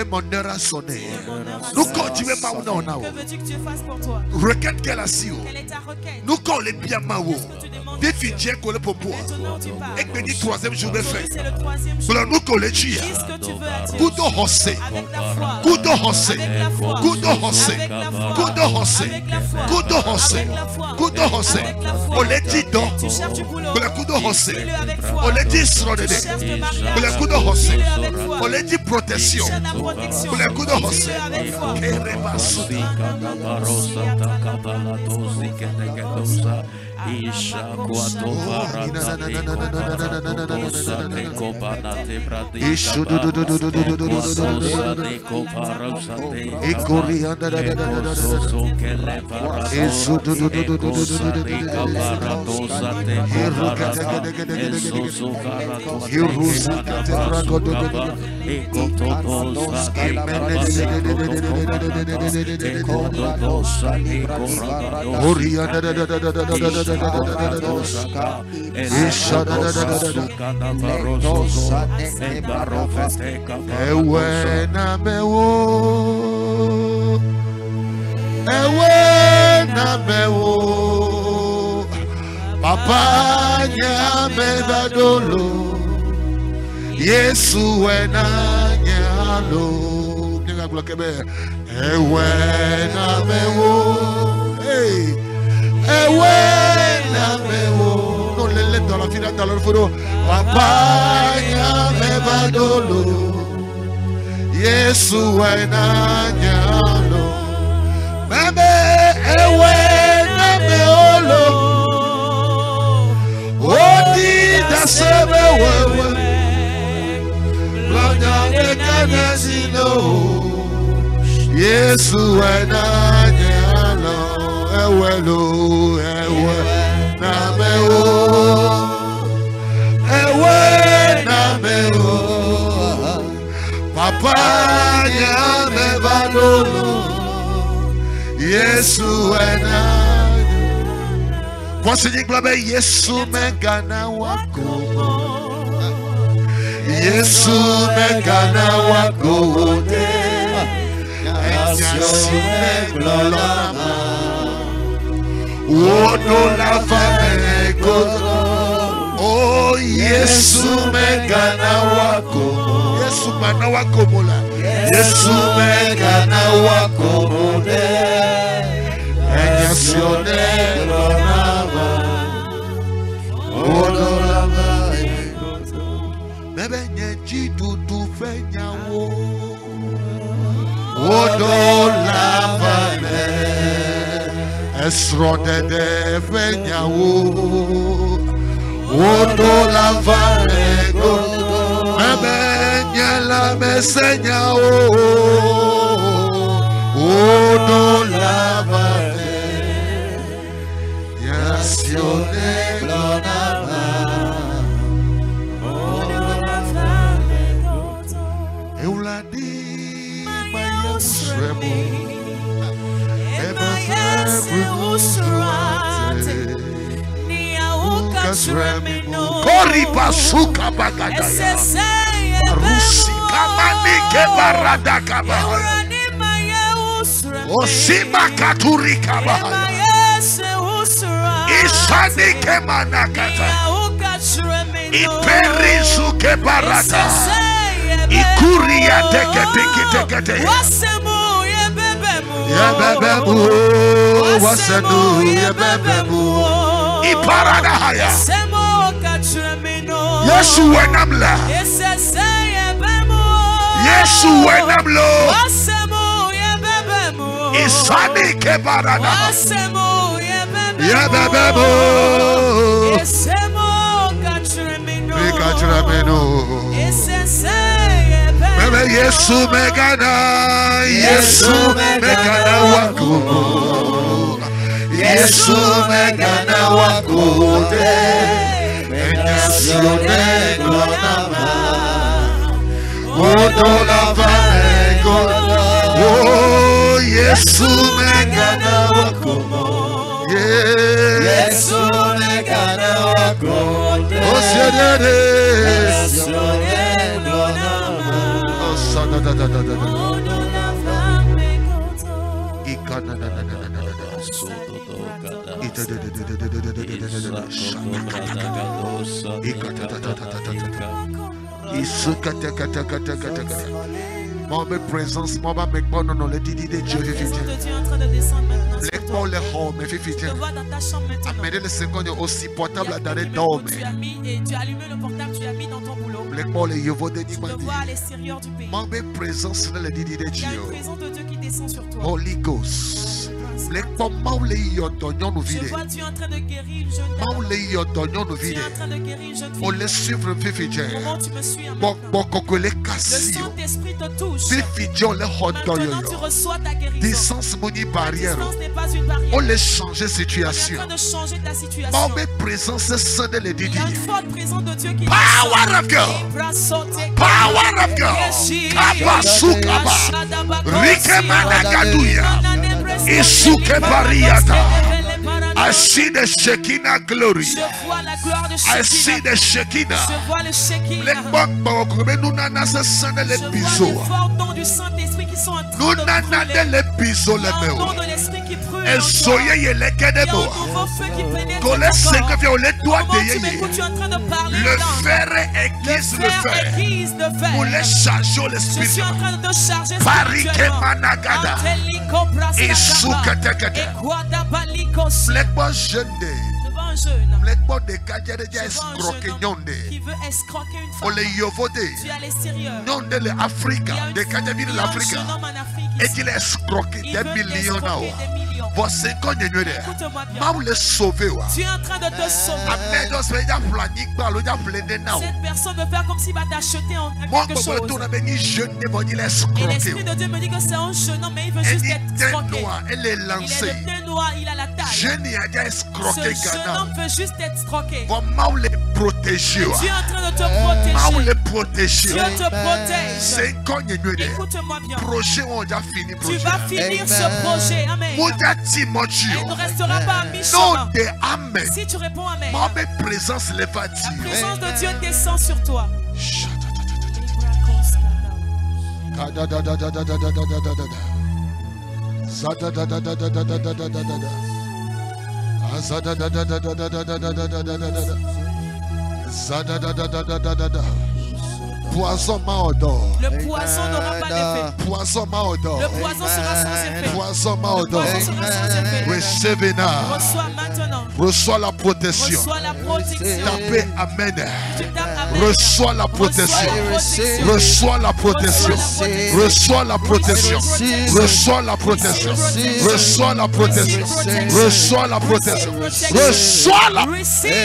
Mon heure a sonné. Nous continuons pas où on a. Que veux-tu que Dieu fasse pour toi? Requête qu'elle a si haut. Quelle est ta requête? Nous quand les bien maou. Des filles qu'on le pour moi. Et que dit troisième jour de fait. C'est le troisième jour. Nous qu'on les tue. Dis ce que tu veux à Dieu. Couteau hossé. Avec la foi. Couteau hossé. Avec la foi. Couteau hossé. Avec la foi. Couteau hossé. Avec la foi. Couteau hossé. Avec la foi. Couteau hossé. Avec la foi. On les dit donc. Tu cherches du boulot. Pour le couteau hossé. Fais-le avec foi. On les dit srodé. Tu cherches le mariage. Pour le couteau hossé. Fais-le avec foi. On les dit protection. Tu cherches la protection. Pour le couteau hossé. Fais-le avec foi. Isha quato barata de copanate brade Isha de coparosate e corianda de so che le parato e caparatosa te Papa nyame badolo Yesu wena nyalo Kenga blokebe ewe na mewo hey ewe na mewo non le letto alla fine dans le foro Papa nyame badolo Yesu wena nyalo Mame ewe na meolo Odi da sebe wewe Lonya mekanezino Yesu enanyalo Ewelo ewe nameo Ewe nameo Papa nyame badolo Yesu enanyalo Voici globe Yesu megana wako Yesu megana wako de Yesu meglolama Wono la fame kodo Oh Yesu megana wako Yesu megana wako mola Yesu megana wako de Yesu meglolama Wono la fame kodo Bebe nyeji dudu fenyawo Wono la fame Esrode de fenyawo Wono la fame Bebe nyela mesenyawo Wono la fame Yasione glonama Euladi maya usremu Kori basuka bagadaya Rusi kamani ke barada kabaya Osima katuri kabaya Isani ke manakata Iperisu ke barada Ikuria teke Yebebemu wasenu yebebemu Iparada haya Yesu wenamla Yesu wenamlo Isani ke barada Yebebemu Ikachramenu Bebe Yesu megana Yesu megana wakumo Yesu megana wakude Enyasione glonama Odo la fame Oh Yesu megana wakumo Yesu megana wakude Ose Mon présence, mon bas, non, non, le Didi de Dieu, tu es en train de descendre maintenant. Les corps, les hommes, mais je te vois dans ta chambre maintenant. Amenez le seconde aussi portable à donner d'homme. Tu as allumé le portable, tu as mis dans ton boulot. Les corps, les yeux, tu te vois à l'extérieur du pays. Mon présence, le Didi de Dieu. Il y a une présence de Dieu qui descend sur toi. Holy Ghost. Les corps, je vois, tu es en train de guérir une jeune dame. Tu es en train de guérir une jeune fille. On les suivre, Comment tu me suis, le Saint-Esprit te touche. Maintenant tu reçois ta guérison. barrière. N'est pas une barrière. On les changer situation. Tu es en train de changer ta situation. Présence de les Il y a une forte présence de Dieu qui Power of God. Power of God. Kabasukaba. Rikemanagaduya. Isuke Pariata. I see the Shekinah glory. I see the Shekinah. Les nous n'avons les biseaux. Nous n'avons les biseaux les meilleurs. Et soyez les cadets. Qu'on se que les doigts de le fer aiguise le fer. Pour les charger l'esprit. Parike managada. Et soukatakata. Blackboard jeune. Blackboard de Kajere escroquer nyonde. Qui veut escroquer une femme. Tu es à l'extérieur. Nyonde l'Afrique. De Kajere l'Afrique. Et qu'il escroquer des millions d'euros. Voici qu'on est venu. Maou le sauver. Tu es en train de te sauver. Cette personne veut faire comme s'il va t'acheter en quelque chose. Et l'Esprit de Dieu me dit que c'est un jeune homme, mais il veut juste être escroqué. Il est le teint noir, il a la taille. Ce jeune homme veut juste être escroqué. Tu es en train de te protéger. Dieu te protège. Écoute-moi bien. Tu vas finir ce projet. Amen. Il ne restera pas à mi-chemin. Si tu réponds Amen, la présence de Dieu descend sur toi. Poison m'endort. Le poison n'aura pas d'effet. Poison m'endort. Le poison sera sans effet. Poison m'endort. Recevez Reçois maintenant. Reçois la protection. Reçois la protection. Tapez Amen. Reçois la protection. Reçois la protection. Reçois la protection. Reçois la protection. Reçois la protection. Reçois la protection. Reçois la protection.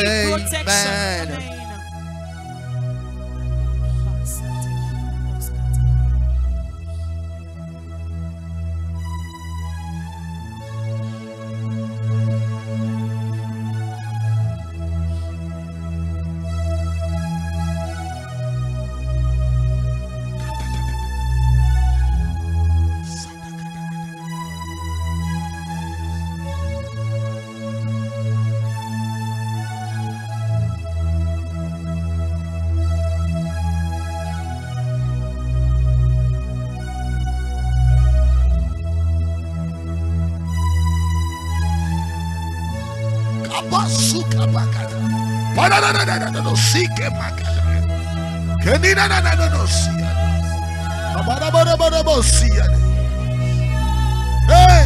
Hey!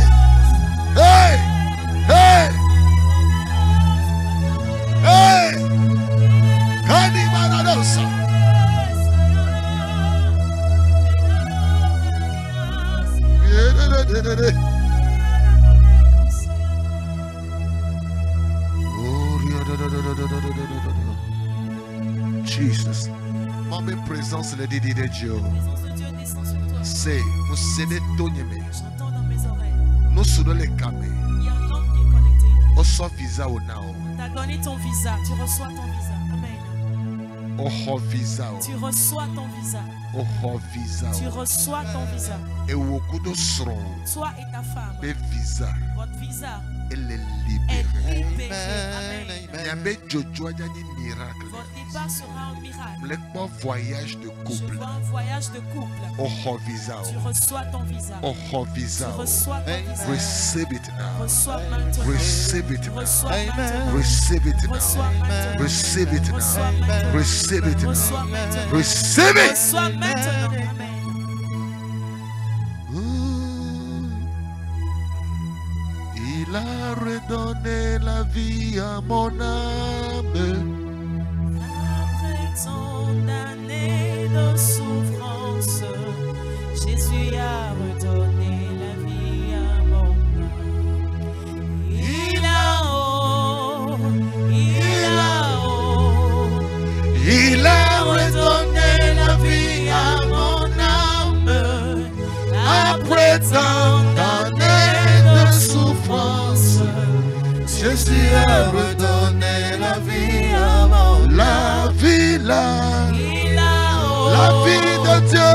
Hey! Hey! Hey! Jesus. Ma présence le dit de Dieu. C'est nous céder ton aimé. J'entends dans mes oreilles. Nous soudain les camés. Il y a un homme qui est connecté. On sort visa au now. Tu as donné ton visa. Tu reçois ton visa. Amen. Oh visa. Tu reçois ton visa. Oh visa. Tu reçois ton visa. Et au coup de seront. Toi et ta femme. Visa. votre visa elle est libérée. Amen. Votre départ sera un miracle. Voyage de couple. Je vois un voyage de couple. Tu reçois ton visa. Tu reçois ton visa. Receive it now. Reçois maintenant. Receive it now. Reçois maintenant. Receive it now. Reçois maintenant. Receive it now. Reçois maintenant. Receive it now. Reçois maintenant. Receive it. Reçois maintenant. Amen. Il a redonné la vie à mon âme. Après tant d'années de souffrance, Jésus a redonné la vie à mon âme. Il a redonné la vie à mon âme. Après tant d'années de souffrance, Jésus a redonné la vie à mon âme. La vie là, La vie de Dieu,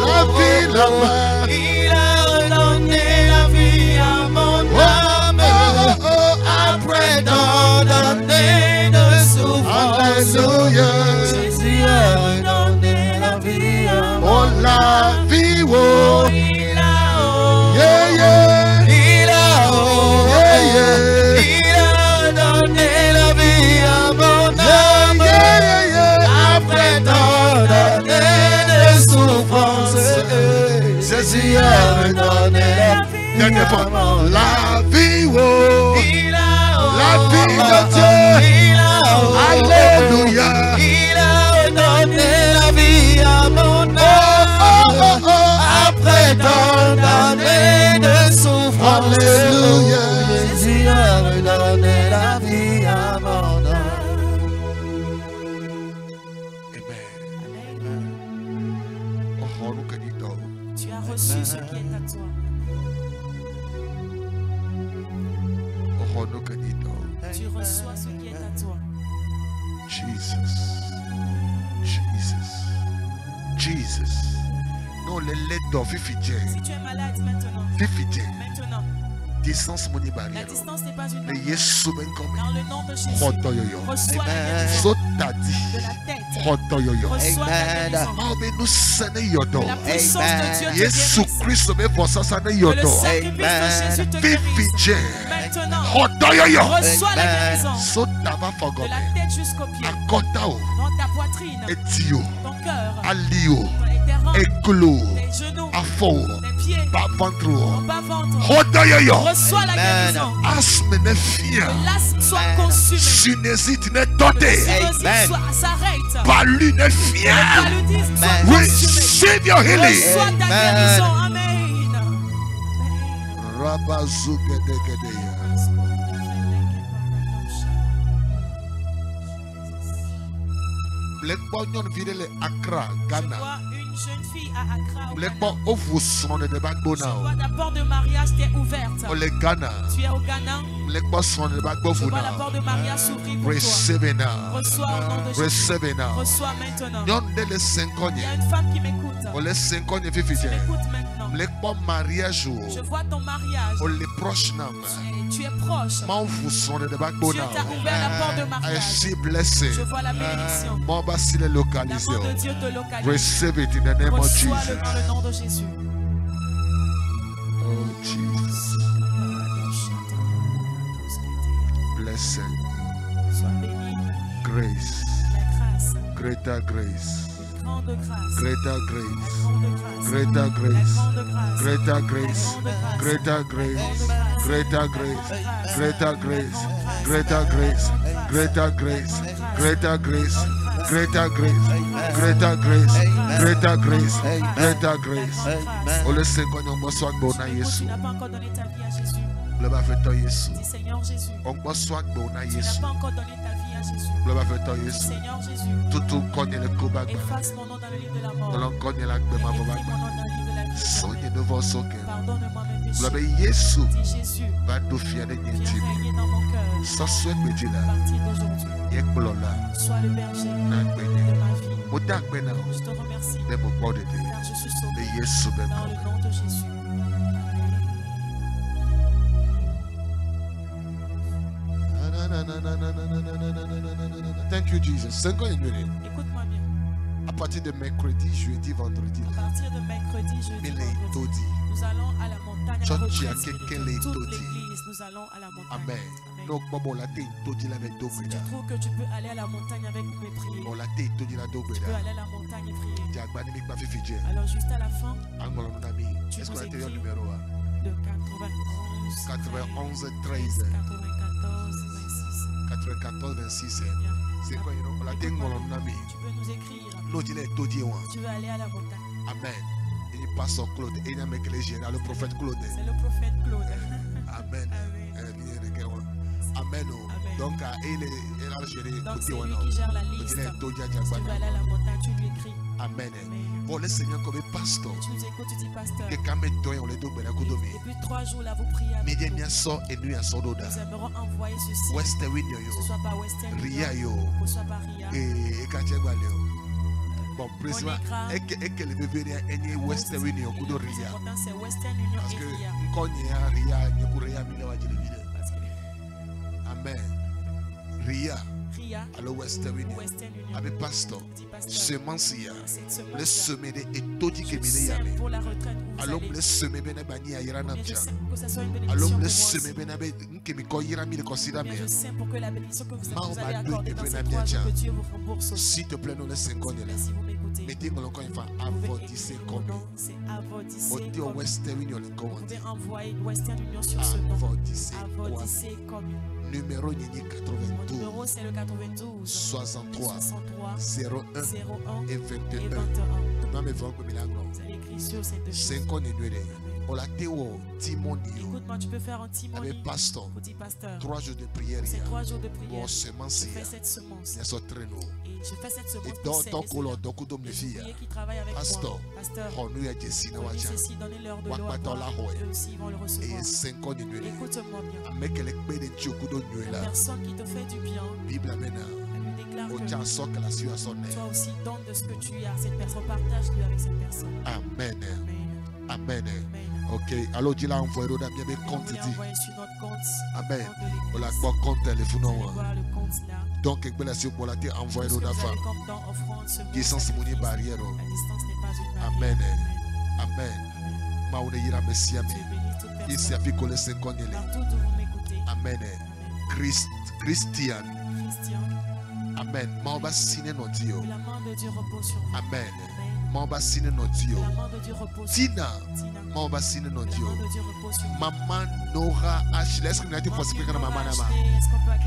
la vie là-bas. Il a redonné la vie à mon âme. Après tant d'années de souffrance, Alléluia. Jésus a redonné la vie à mon âme. Oh la vie, oh. Yeah, yeah. Il a redonné la vie à mon âme. Après tant d'années de souffrance, Jésus a redonné la vie à mon âme. La vie, oh. La vie de Dieu. Alléluia. Il a redonné la vie à mon âme. Après tant d'années de souffrance, Alléluia. Jésus a redonné la vie à mon âme. Amen. Tu as reçu ce qui est à toi. Tu reçois ce qui est à toi. Jesus. Non, les lettres d'or, Si tu es malade maintenant, distance mon la barrière. distance n'est pas une Mais barrière. Yesu ben comme Dans le nom de Jésus, Roto yoyo. reçois la guérison So de tadi. la tête. Roto yoyo. Reçois la guérison. Ma obe nous sene yodo. La puissance de Dieu te Yesu guérisse. Christ me vosa sane Que le yodo. sacrifice de Jésus te guérisse. Fifije. Maintenant, Roto yoyo. reçois la guérison So taba de fogome. la tête jusqu'aux pieds, Akotao. dans ta poitrine, Etio. ton cœur, Alio. tes reins, Eklo. tes genoux, Afo. tes pieds, Babantro. ton bas-ventre. Roto yoyo. Reçois la guérison. Asme ne fia. Que l'asthme soit consumé. Sinésite ne Que dote. le sinusite s'arrête. Palu ne Que fia. le paludisme soit consumé. Receive your healing. Reçois ta guérison. Amen. Rabazugedegedeya. Blekbo nyon vide le Accra, Je Ghana. vois une jeune fille à Accra au Ghana. Blekbo ovu son de Je backbone now. vois ta porte de mariage qui est ouverte. Ole Ghana. Tu es au Ghana. Blekbo son de Je backbone vois la now. porte de mariage s'ouvrir pour toi. Receive it now. Reçois au nom de Jésus. Receive it now. Reçois maintenant. Nyon de le Il y a 5 ans. une femme qui m'écoute. Ole 5 ans Tu fifije. m'écoutes maintenant. Blekbo mariage ou. Je vois ton mariage. Ole proche nam. Et tu es proche. Ma ovu son de backbone Dieu now. t'a ouvert la porte de I mariage. see blessing. Je vois la bénédiction. Mon basi le La localisé. main de Dieu te localise. Receive it in the name of Reçois-le Jesus. dans le nom de Jésus. Oh Jesus. Blessing. Sois béni. Grace. La grâce. Greater grace. Grande grâce. Greater grace. Grande grâce. Greater La grace. grande grâce. Greater grace. Grande grâce. Greater grace. Greater grace. Greater grace. Greater grace. Greater grace. Greater grace. Greater grace. Greater grace. Greater grace. Greater grace. Ole Seigneur, on me soit bon à Tu Yesu. n'as pas encore donné ta vie à Jésus. Le va faire toi Yesu. Dis Seigneur Jésus. On me soit bon à Tu n'as Yesu. pas encore donné ta vie à Jésus. Le va faire toi Dis Yesu. Seigneur Jésus. Tout connaît le combat. Efface mon nom dans le livre de la mort. Dans le connaît la Et gbema écris mon vova. nom dans le livre de la vie. Sogne devant son cœur. Pardonne-moi mes péchés. Le va Yesu. Dis Jésus. Va nous fier de Viens Nientime. régner dans mon cœur. Ça souhaite me dire À là. partir d'aujourd'hui. Yek blola. Sois le berger Na de gbene. ma vie. Moda gbena. Je te remercie De mo gbọ́ de de. car je suis sauvé De Yesu ben dans le kom. nom de Jésus. Thank you, Jesus. Écoute-moi bien. À partir de mercredi, jeudi, vendredi. À partir de mercredi, jeudi, vendredi. Nous allons à la montagne. À la retraite. Toute l'église, nous allons à la montagne. Amen. Donc, Si tu trouves que tu peux aller à la montagne avec mes prières, tu peux aller à la montagne et prier. Alors juste à la fin, tu nous écris de 91 13 94 26. C'est quoi? Tu peux nous écrire. Tu veux aller à la montagne. Amen. Il n'est pas son Claude, il n'y a pas que les généraux, le prophète Claude. C'est le prophète Claude. Amen. Amen. Donc, il a géré. Donc, c'est lui qui gère la liste. Si tu veux aller à la montagne, tu lui écris. Amen. Pour le Seigneur comme pasteur. Tu nous écoutes, tu dis pasteur. Depuis 3 jours là, vous priez avec nous. Nous aimerons envoyer ceci. Que ce soit par Western Union, que ce soit par Ria. Bon, précisément, et que le bébé est Western Union, c'est Western Union parce et que Ria, Amen. Ria. Alors Western Union. Avec pasteur. Semences le semer et tout dit que alors le semer ben bani ayira namcha alors le semer ben abe que mi ko yira mi le considère mais pour que la bénédiction que vous allez accorder dans ces 3 jours, que Dieu vous rembourse. S'il te plaît, nous les 50 là. Si vous m'écoutez, mettez-moi encore une fois avant 10 secondes. C'est avant 10 secondes. Au Western Union le Vous comment pouvez envoyer Western Union sur ce nom. Avant 10 Avant 10 secondes. Numéro Mon numéro c'est le 92 63 01 et 21. Non mais vous allez écrire sur ces 2 choses. 50 numéros. On l'a téo Timonio. Écoute-moi, tu peux faire un timonier. Avec pasteur. 3 jours de prière. C'est 3 jours de prière. Bon semence. Je fais cette semence. Il y a ce traîneau. Et je fais cette semence. Et dans ton colo, dans coup de filles. Qui travaille avec pasteur. Pasteur. On lui a dit si nous ceci, donnez-leur de l'eau. Eux aussi vont le recevoir. Et 50 numéros. Écoute-moi bien. Avec les clés de Dieu coup de nuit là. Personne qui te fait du bien. Bible amène. Toi aussi donne de ce que tu as à cette personne, partage-le avec cette personne. Amen. Amen. Ok, alors dis là envoyé là bien compte dit. Amen. On l'a pas compte téléphone. Donc quelque chose sur pour la terre envoyé là femme. Distance mon barrière. Amen. Amen. Ma on ira messia mais. Il s'est fait coller 50 Amen. Christian. Amen. Mamba signé notre Dieu. La main de Dieu repose sur vous. Amen. Mamba signé notre Dieu. La main de Dieu repose sur Tina. Mamba signé notre Dieu. La main de Dieu repose sur vous. Maman Nora Ashley. Est-ce que nous avons possible que maman nama?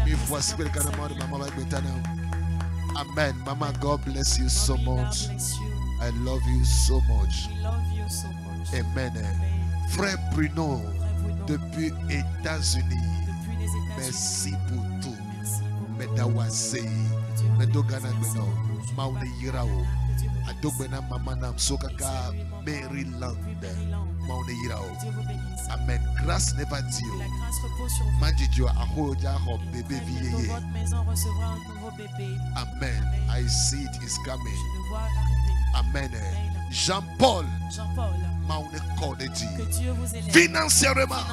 Mais voici que maman de maman va être Amen. Mama, God bless you so much. I love you so much. Amen. Frère Bruno depuis États-Unis. Merci pour tout. Medawase, Medogana Beno, Maune Yirao, Adobena Mamanam Sokaka, Maryland, Maune Yirao. Amen. Grâce n'est pas Dieu. Mandidio Ahoja Hop, bébé Vie. Amen. I see it is coming. Amen. Jean-Paul. Maune Kodeti. Financièrement.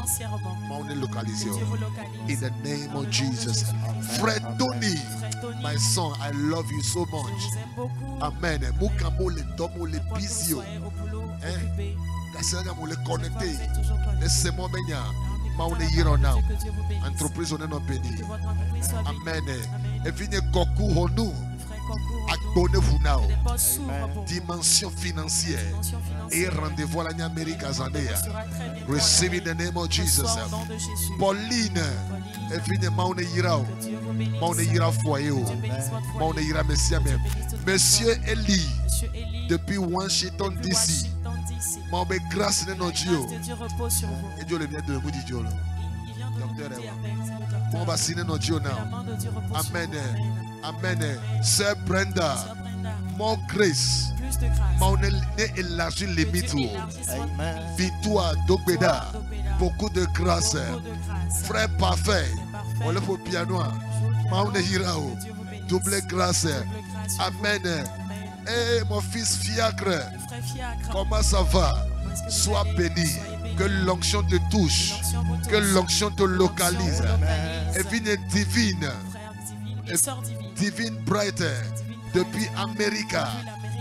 Maune localisé. In the name of Jesus. Fred Tony. My son, I love you so much. Amen. Mukamo le domo le bizio. Kasanga mo le connecté. Laissez-moi bénir. Maune Yirona. Entreprise on est non béni. Amen. Et venez Koku Honu. Abonnez-vous now. Dimension financière. Et rendez-vous à l'année Amérique Azandea. Receive in the name of Jesus. Pauline. Et venez Maune Yirao. Maune Yira foyer. Maune Yira Messia même. Monsieur Eli. Depuis Washington DC. Maube grâce de notre Dieu. Et Dieu le vient de vous dire. Docteur on va signer notre Dieu now. Amen. Amen. Sœur Brenda. More grace. Mon élargi les limites. Victoire Dogbeda. Beaucoup de grâce. Frère parfait. On le fait piano. Maune Hirao. Double grâce. Amen. Et mon fils Fiacre. Comment ça va? Sois béni. Que l'onction te touche. Que l'onction te localise. Et vigne divine. Divine Brighter. Depuis America.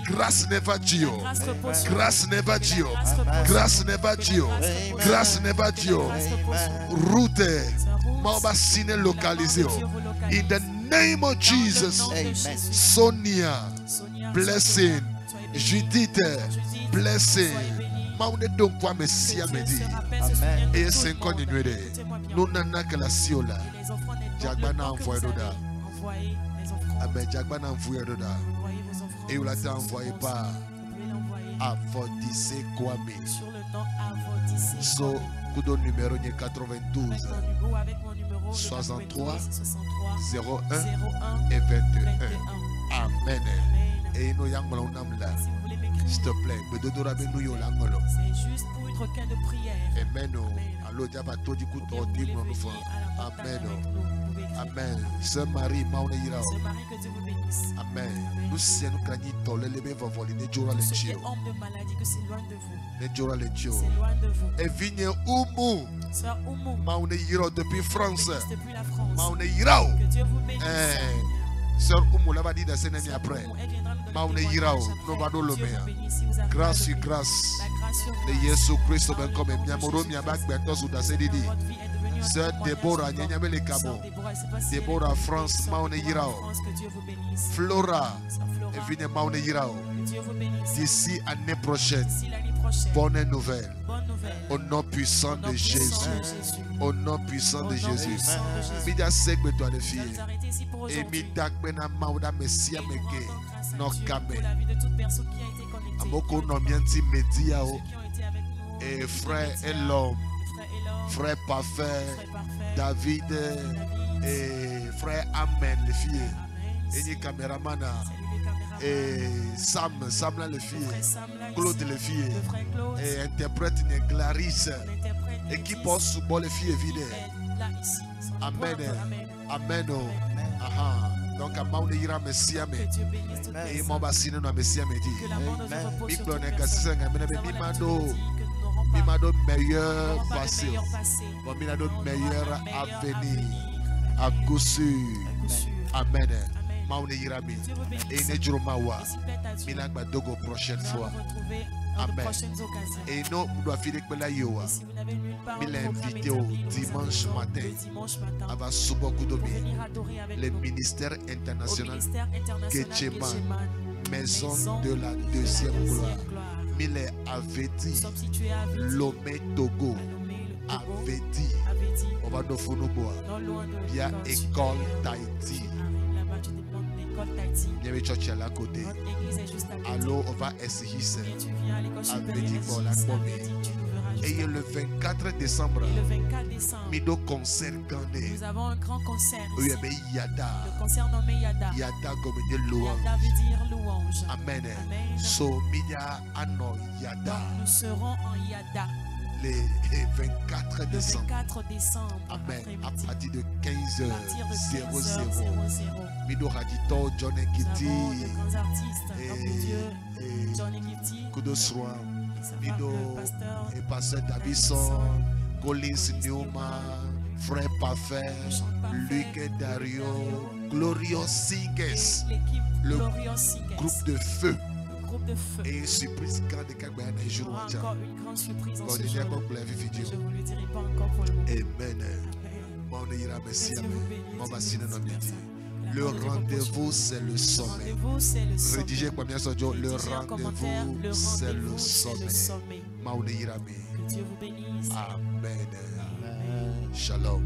Grâce Nevadio. Grâce Nevadio. Grâce Nevadio. Grâce Nevadio. Route. Mabasine localisé. In the name of Jesus. Sonia. Blessing. Judith. Blessing. Maune donc quoi Messia me dit. Et 5 ans de nuit. Nous n'avons que la siola. Jagbana envoyé d'oda. Amen. Jagbana envoyé d'oda. Et vous l'avez envoyé par Avodisse Kwame. So, kudo numéro 92 63 01 et 21. Amen. Et nous y'avons là. S'il te plaît, me donne nous yo l'angolo. C'est juste pour une requête de prière. Amen. Alors tu vas tout du coup tordir mon enfant. Amen. Amen. Sœur Marie, Maune Ira. Sœur Marie, que Dieu vous bénisse. Amen. Nous sommes nous craignons toller les bébés voler les jours à Ceux qui l'enchio. ont de maladie, que c'est loin de vous. Les jours à l'enchio. C'est loin de vous. Et vigne Oumou. Sœur Oumou. Maune Ira depuis France. Depuis la France. Maune Ira. Que Dieu vous bénisse. Sœur Oumou, là va dire des années après. Maune Ira. Nous va nous le mettre. Grâce sur grâce. De Jésus Christ, ben comme Miamoro, Miabak, Bentos ou d'Assedidi. Sœur Déborah, Nyanyame les Cabo. Déborah, France, Maune Ira. Flora, et venez Maune Ira. D'ici l'année prochaine, bonne nouvelle. Au nom puissant de Jésus. Au nom puissant de Jésus. Mida segbe toi les filles. Et mida bena mauda messia meke. No kame. Amoko no mianti media o. Et frère et l'homme. Frère parfait. David et frère Amen les filles. Et ni caméraman. Et Sam là les filles. Claude les filles. Et interprète une Clarisse. Et qui pense sous bon les filles évidentes. Amen. Amen. Aha. Donc à Maune ira Messia me. Et mon bassine no Messia me dit. Micro ne kassenga me mimado meilleur passé. Bon mimado meilleur avenir. À coup sûr. Amen. Maune ira me. Et ne jurumawa. Milagba dogo prochaine fois. Amen. Et nous, nous devons finir avec la Yoa. Il est invité au dimanche matin à Vasubokudomi, le ministère international Ketcheman, maison de la deuxième gloire. Il est aveti, Lomé Togo, aveti, on va nous faire via école d'Haïti. Il y avait church à la côté. Alors on va essayer ça. Et le 24 décembre, nous avons un grand concert. Le concert nommé Yada. Yada comme des louanges. Yada veut dire louange. Amen. So Minya Ano Yada. Nous serons en Yada. Le 24 décembre. Amen. À partir de 15h00. Mido Radito, John Ekiti. Kudo Swan. Mido et Pasteur Davison. Collins Newman. Frère Parfait. Luc et Dario. Glorious Singers. Le groupe de feu. Et une surprise quand de Kagba un jour. Encore une grande surprise en ce jour. Je ne vous le dirai pas encore pour le moment. Amen. Le rendez-vous, c'est le sommet. Rédigez combien ça dit? Le rendez-vous, c'est le sommet. Que Dieu vous bénisse. Amen. Shalom.